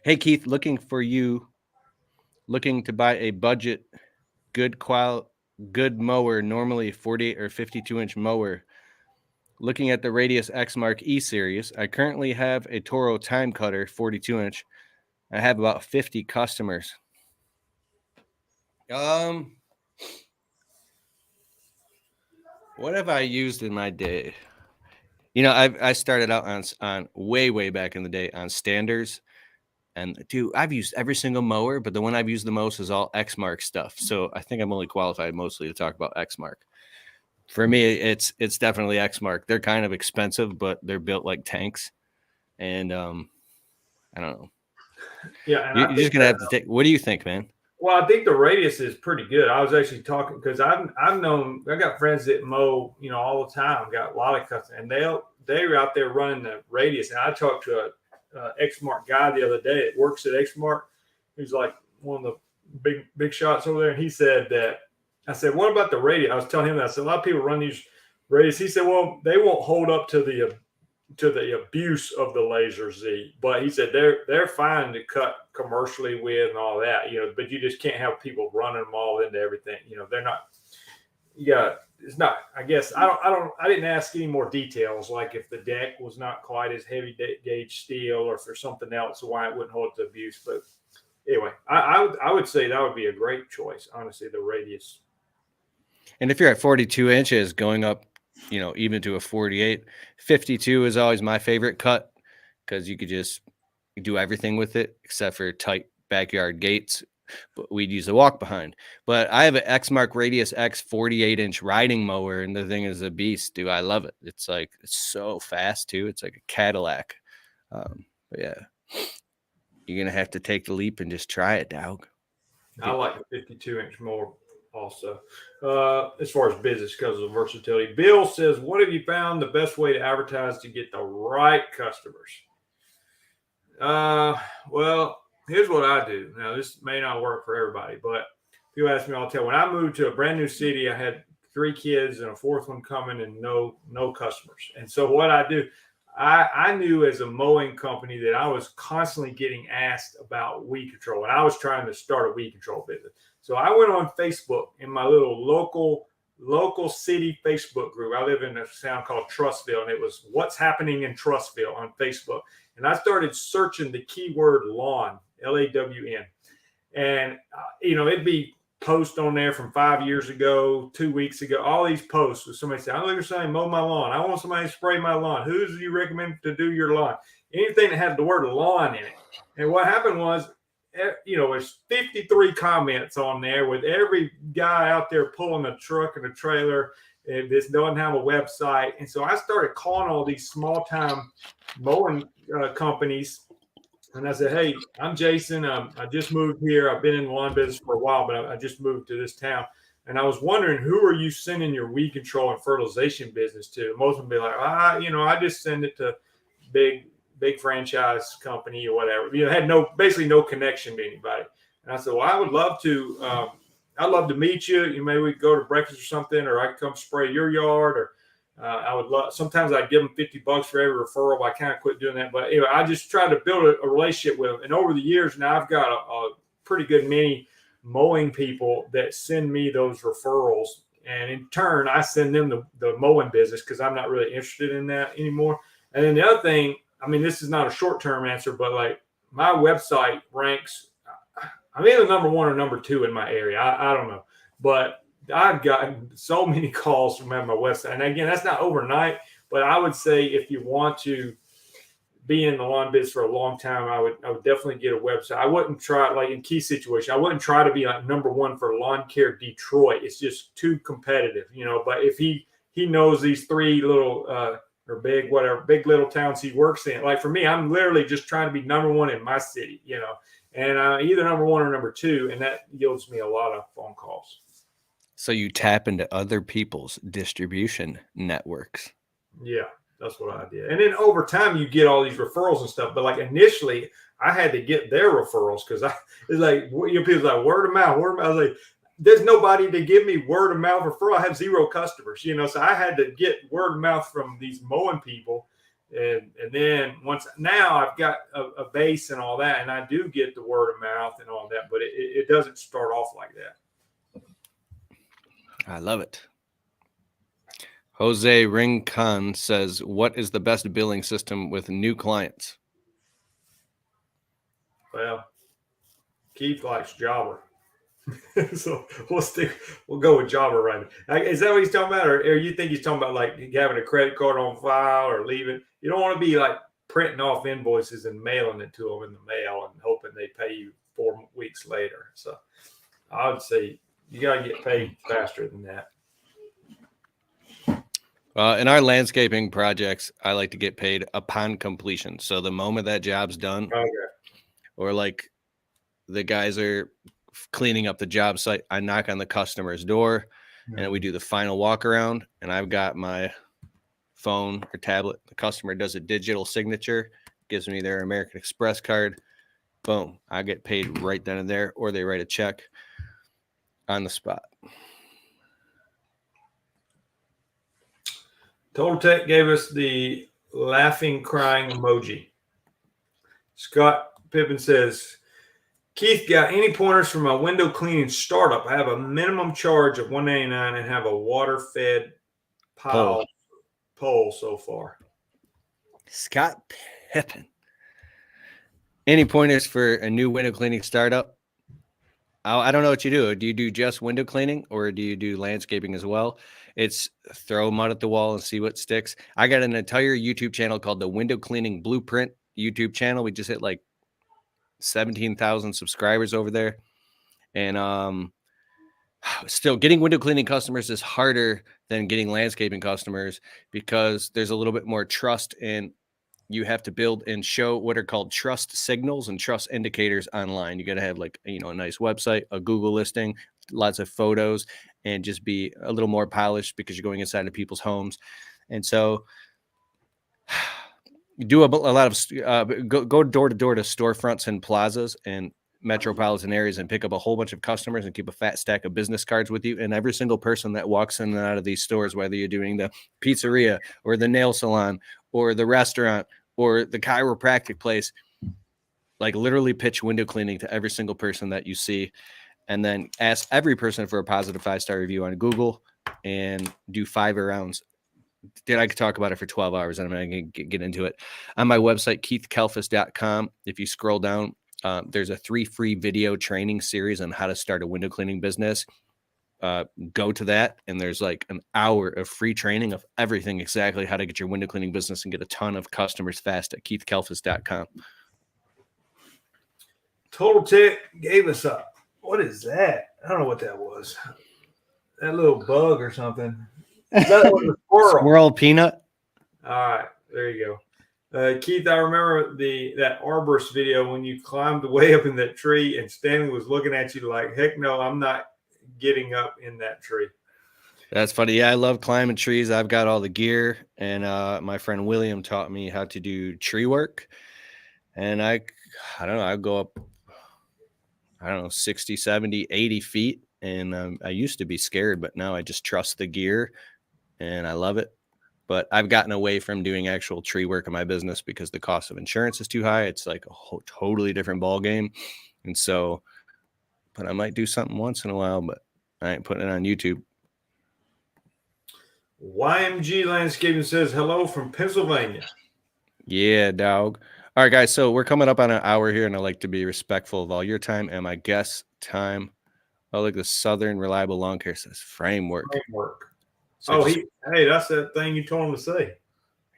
Hey Keith, looking to buy a budget good mower, normally 48 or 52-inch mower. Looking at the Radius X-Mark E series, I currently have a Toro Time Cutter 42-inch. I have about 50 customers. What have I used in my day? You know, I started out on way back in the day on standards, and dude, I've used every single mower, but the one I've used the most is all X-Mark stuff. So I think I'm only qualified mostly to talk about X-Mark. For me, it's definitely X-Mark. They're kind of expensive, but they're built like tanks, and I don't know.
Yeah,
you're just gonna have to take. What do you think, man?
Well, I think the radius is pretty good. I was actually talking because I got friends that mow, all the time. Got a lot of customers, and they're out there running the radius. And I talked to a Exmark guy the other day that works at Exmark, who's like one of the big shots over there. And he said that I said, "What about the radius?" I was telling him that I said a lot of people run these radius. He said, "Well, they won't hold up to the abuse of the Laser Z, but he said they're fine to cut commercially with and all that, but you just can't have people running them all into everything. They're not. Yeah, it's not. I guess I didn't ask any more details, like if the deck was not quite as heavy gauge steel, or if there's something else why it wouldn't hold to abuse. But anyway, I would say that would be a great choice. Honestly, the radius.
And if you're at 42 inches going up, even to a 48, 52 is always my favorite cut, because you could just do everything with it except for tight backyard gates. But we'd use the walk behind. But I have an Exmark Radius X 48-inch riding mower, and the thing is a beast, dude. I love it. It's so fast too. It's like a Cadillac. But yeah, you're gonna have to take the leap and just try it, dog.
I like the 52-inch mower also, as far as business, because of the versatility. Bill says, "What have you found the best way to advertise to get the right customers?" Well, here's what I do. Now, this may not work for everybody, but if you ask me, I'll tell you. When I moved to a brand new city, I had 3 kids and a 4th one coming, and no customers. And so what I do, I knew as a mowing company that I was constantly getting asked about weed control, and I was trying to start a weed control business. So I went on Facebook in my little local city Facebook group. I live in a town called Trustville, and it was "What's Happening in Trustville" on Facebook. And I started searching the keyword lawn, LAWN. And, it'd be posts on there from 5 years ago, 2 weeks ago, all these posts with somebody saying, "I'm looking for somebody to mow my lawn. I want somebody to spray my lawn. Who do you recommend to do your lawn?" Anything that had the word lawn in it. And what happened was, there's 53 comments on there with every guy out there pulling a truck and a trailer, and this doesn't have a website. And so I started calling all these small time mowing companies, and I said, "Hey, I'm Jason. I just moved here. I've been in the lawn business for a while, but I just moved to this town. And I was wondering, who are you sending your weed control and fertilization business to?" Most of them be like, I just send it to big franchise company or whatever. Had basically no connection to anybody. And I said, "Well, I would love to. I'd love to meet you. Maybe we could go to breakfast or something, or I could come spray your yard, or I would love." Sometimes I'd give them $50 for every referral, but I kind of quit doing that. But anyway, I just tried to build a relationship with them. And over the years now, I've got a pretty good many mowing people that send me those referrals. And in turn, I send them the mowing business, because I'm not really interested in that anymore. And then the other thing, this is not a short-term answer, but like my website ranks, I'm either number 1 or number 2 in my area. I don't know. But I've gotten so many calls from my website. And again, that's not overnight, but I would say if you want to be in the lawn business for a long time, I would definitely get a website. I wouldn't try, like in key situation, I wouldn't try to be like number 1 for Lawn Care Detroit. It's just too competitive, but if he knows these 3 little, or big little towns he works in. Like for me, I'm literally just trying to be number 1 in my city, and either number 1 or number 2, and that yields me a lot of phone calls.
So you tap into other people's distribution networks.
Yeah, that's what I did. And then over time, you get all these referrals and stuff. But like initially, I had to get their referrals, because it's like, people like word of mouth. I was like, there's nobody to give me word of mouth referral. I have 0 customers, so I had to get word of mouth from these mowing people. And then now I've got a base and all that, and I do get the word of mouth and all that, but it doesn't start off like that.
I love it. Jose Rincon says, "What is the best billing system with new clients?"
Well, Keith likes Jobber. So we'll go with Jobber right now. Is that what he's talking about? Or you think he's talking about like having a credit card on file or leaving? You don't want to be like printing off invoices and mailing it to them in the mail and hoping they pay you 4 weeks later. So I would say you got to get paid faster than that.
In our landscaping projects, I like to get paid upon completion. So the moment that job's done,
Okay.
or like the guys are cleaning up the job site, I knock on the customer's door and we do the final walk around, and I've got my phone or tablet. The customer does a digital signature, gives me their American Express card. Boom. I get paid right then and there, or they write a check on the spot.
Total Tech gave us the laughing, crying emoji. Scott Pippin says, Keith, got any pointers for my window cleaning startup? I have a minimum charge of $199 and have a water-fed pole so far.
Scott Pippin. Any pointers for a new window cleaning startup? I don't know what you do. Do you do just window cleaning, or do you do landscaping as well? It's throw mud at the wall and see what sticks. I got an entire YouTube channel called the Window Cleaning Blueprint YouTube channel. We just hit like 17,000 subscribers over there. And still, getting window cleaning customers is harder than getting landscaping customers because there's a little bit more trust, and you have to build and show what are called trust signals and trust indicators online. You got to have like, a nice website, a Google listing, lots of photos, and just be a little more polished because you're going inside of people's homes. And so do a lot of go door to door to storefronts and plazas and metropolitan areas and pick up a whole bunch of customers and keep a fat stack of business cards with you. And every single person that walks in and out of these stores, whether you're doing the pizzeria or the nail salon or the restaurant or the chiropractic place, like literally pitch window cleaning to every single person that you see, and then ask every person for a positive 5-star review on Google and do 5 rounds. I could talk about it for 12 hours, and I'm not going to get into it. On my website, keithkelfis.com, if you scroll down, there's a 3 free video training series on how to start a window cleaning business. Go to that, and there's like an hour of free training of everything, exactly how to get your window cleaning business and get a ton of customers fast at keithkelfis.com.
Total Tech gave us up. What is that? I don't know what that was. That little bug or something. That was a squirrel.
Squirrel peanut.
All right, there you go. Keith, I remember that arborist video when you climbed way up in that tree and Stanley was looking at you like, heck no, I'm not getting up in that tree.
That's funny. Yeah, I love climbing trees. I've got all the gear, and my friend William taught me how to do tree work. And I don't know, I go up, 60, 70, 80 feet. And I used to be scared, but now I just trust the gear and I love it. But I've gotten away from doing actual tree work in my business because the cost of insurance is too high. It's like a whole totally different ball game. And so, but I might do something once in a while, but I ain't putting it on YouTube.
YMG Landscaping says hello from Pennsylvania.
Yeah, dog. All right, guys. So we're coming up on an hour here, and I like to be respectful of all your time and my guest time. Oh, look, the Southern Reliable Lawn Care says framework. So
hey, that's that thing you told him to say.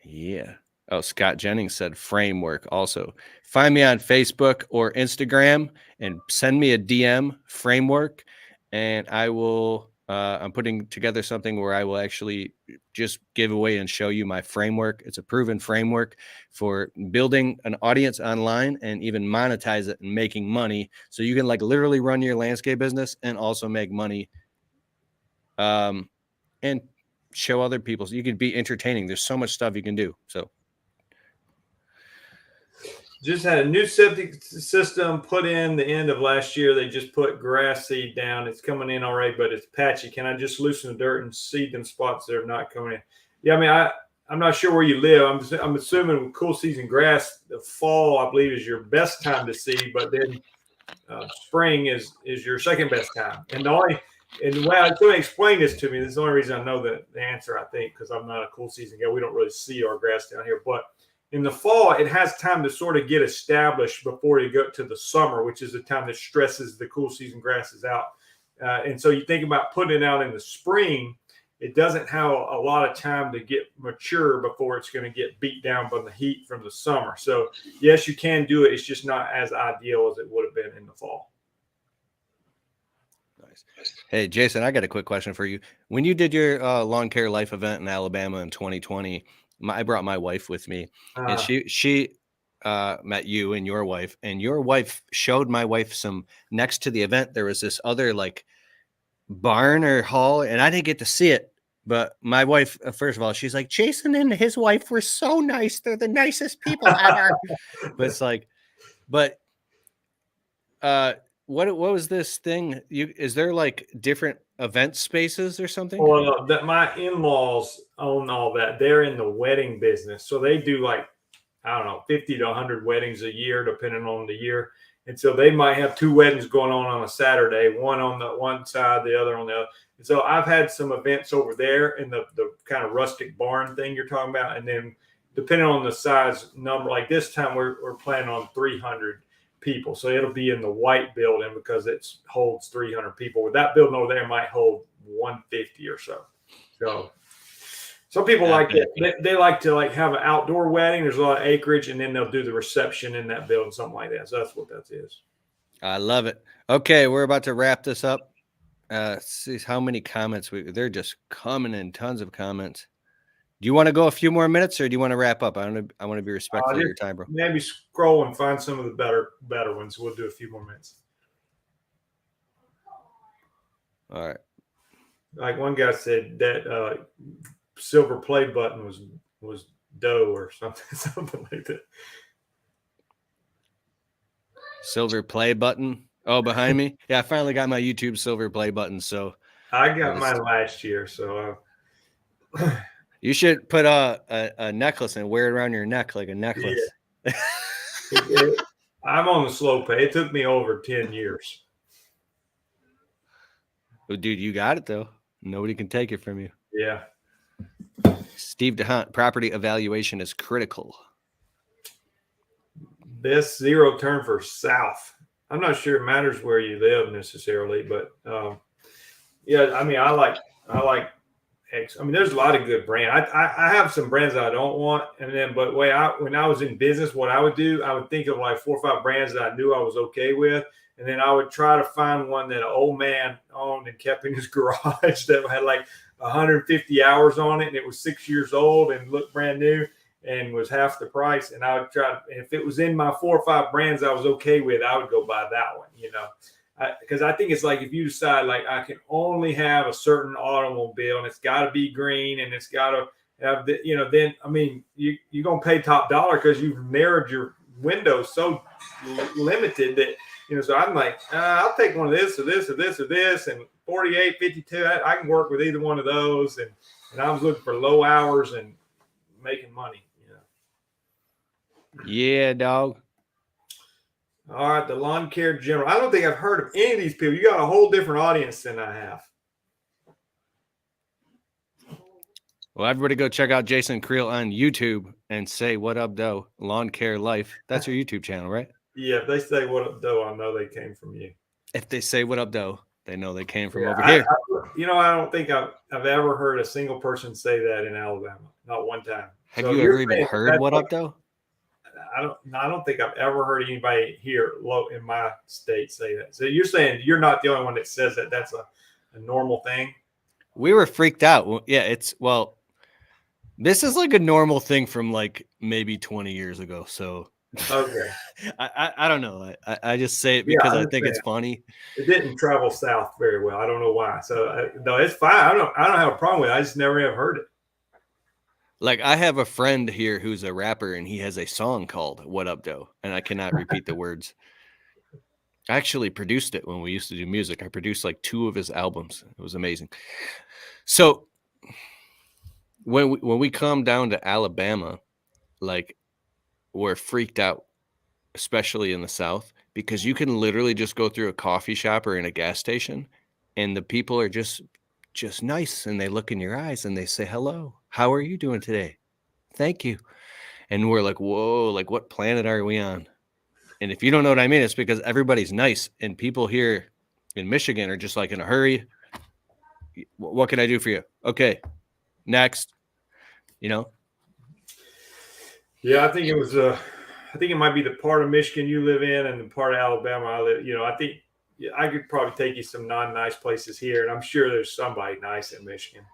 Yeah. Oh, Scott Jennings said framework also. Find me on Facebook or Instagram and send me a DM, framework, and I will I'm putting together something where I will actually just give away and show you my framework. It's a proven framework for building an audience online and even monetize it and making money. So you can like literally run your landscape business and also make money and show other people. So you could be entertaining. There's so much stuff you can do. So
just had a new septic system put in the end of last year. They just put grass seed down. It's coming in already, but it's patchy. Can I just loosen the dirt and seed them spots that are not coming in? Yeah, I mean, I'm not sure where you live. I'm assuming with cool season grass, the fall, I believe, is your best time to seed, but then spring is your second best time. And the way somebody explained this to me, this is the only reason I know the answer, I think, because I'm not a cool season guy. We don't really see our grass down here, but in the fall, it has time to sort of get established before you go to the summer, which is the time that stresses the cool season grasses out. And so you think about putting it out in the spring, it doesn't have a lot of time to get mature before it's going to get beat down by the heat from the summer. So, yes, you can do it. It's just not as ideal as it would have been in the fall.
Nice. Hey, Jason, I got a quick question for you. When you did your lawn care life event in Alabama in 2020, I brought my wife with me, and she met you and your wife showed my wife some, next to the event, there was this other like barn or hall, and I didn't get to see it. But my wife, first of all, she's like, Jason and his wife were so nice. They're the nicest people ever. But it's like, but what was this thing? Is there like different event spaces or something?
Well, that my in-laws own all that. They're in the wedding business, so they do like, I don't know, 50 to 100 weddings a year, depending on the year. And so they might have 2 weddings going on a Saturday, one on the one side, the other on the other. And so I've had some events over there in the kind of rustic barn thing you're talking about. And then depending on the size number, like this time we're planning on 300 people. So it'll be in the white building because it holds 300 people. With that building over there might hold 150 or so. So some people like it. They like to like have an outdoor wedding. There's a lot of acreage, and then they'll do the reception in that building, something like that. So that's what that is.
I love it. Okay, we're about to wrap this up. See how many comments they're just coming in, tons of comments. Do you want to go a few more minutes, or do you want to wrap up? I want to be respectful of your time, bro.
Maybe scroll and find some of the better ones. We'll do a few more minutes.
All right.
Like one guy said that silver play button was dough or something like that.
Silver play button. Oh, behind me. Yeah, I finally got my YouTube silver play button. So
I got mine last year. So
you should put a necklace and wear it around your neck like a necklace.
Yeah. I'm on the slow pay. It took me over 10 years.
Oh, dude, you got it though. Nobody can take it from you.
Yeah.
Steve DeHunt, property evaluation is critical.
Best zero turn for south. I'm not sure it matters where you live necessarily, but yeah, I mean, I like X. I mean, there's a lot of good brands. I have some brands that I don't want, but when I was in business, what I would do, I would think of like 4 or 5 brands that I knew I was okay with, and then I would try to find one that an old man owned and kept in his garage that had like 150 hours on it, and it was 6 years old and looked brand new and was half the price. And I would try, if it was in my 4 or 5 brands I was okay with, I would go buy that one, because I think it's like if you decide like I can only have a certain automobile and it's got to be green and it's got to have then I mean you're gonna pay top dollar because you've narrowed your window so limited that so I'm like I'll take one of this or this or this or this, and 48, 52 I can work with either one of those, and I was looking for low hours and making money.
Yeah, dog.
All right, the Lawn Care General. I don't think I've heard of any of these people. You got a whole different audience than I have.
Well, everybody go check out Jason Creel on YouTube and say what up, though. Lawn Care Life. That's your YouTube channel, right?
Yeah, if they say what up, though, I know they came from you.
If they say what up, though, they know they came from over here.
I don't think I've ever heard a single person say that in Alabama. Not one time.
Have you ever even heard what up, though?
I don't think I've ever heard anybody here in my state say that. So you're saying you're not the only one that says that that's a normal thing?
We were freaked out. Yeah, this is like a normal thing from like maybe 20 years ago. So
okay.
I don't know. I just say it because I think it's funny.
It didn't travel south very well. I don't know why. So no, it's fine. I don't have a problem with it. I just never have heard it.
Like I have a friend here who's a rapper, and he has a song called "What Up, Doe," and I cannot repeat the words. I actually produced it when we used to do music. I produced like 2 of his albums. It was amazing. So when we come down to Alabama, like we're freaked out, especially in the South, because you can literally just go through a coffee shop or in a gas station, and the people are just nice, and they look in your eyes and they say, hello, how are you doing today? Thank you. And we're like, whoa, like what planet are we on? And if you don't know what I mean, it's because everybody's nice, and people here in Michigan are just like in a hurry. What can I do for you? Okay, next.
Yeah, I think it might be the part of Michigan you live in and the part of Alabama I live. I think I could probably take you some non-nice places here, and I'm sure there's somebody nice in Michigan.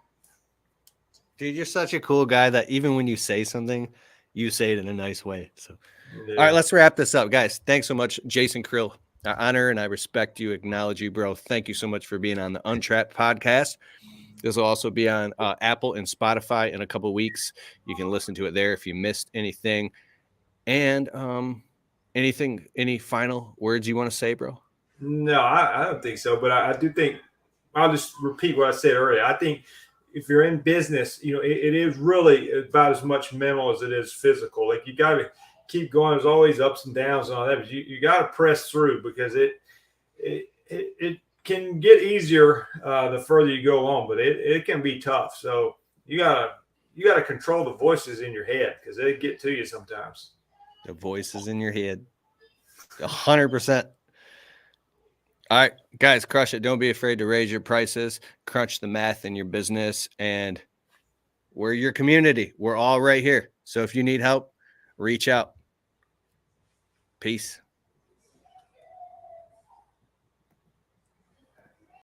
Dude, you're such a cool guy that even when you say something, you say it in a nice way. So All right, let's wrap this up, guys. Thanks so much, Jason Creel. I honor and I respect you, acknowledge you, bro. Thank you so much for being on the Untrapped podcast. This will also be on Apple and Spotify in a couple of weeks. You can listen to it there if you missed anything. And any final words you want to say, bro?
No, I don't think so. But I do think I'll just repeat what I said earlier. I think if you're in business, it is really about as much mental as it is physical. Like you got to keep going. There's always ups and downs and all that, but you got to press through because it can get easier the further you go on, but it can be tough. So you gotta control the voices in your head because they get to you sometimes.
The voices in your head, 100%. All right, guys, crush it. Don't be afraid to raise your prices, crunch the math in your business, and we're your community. We're all right here. So if you need help, reach out. Peace.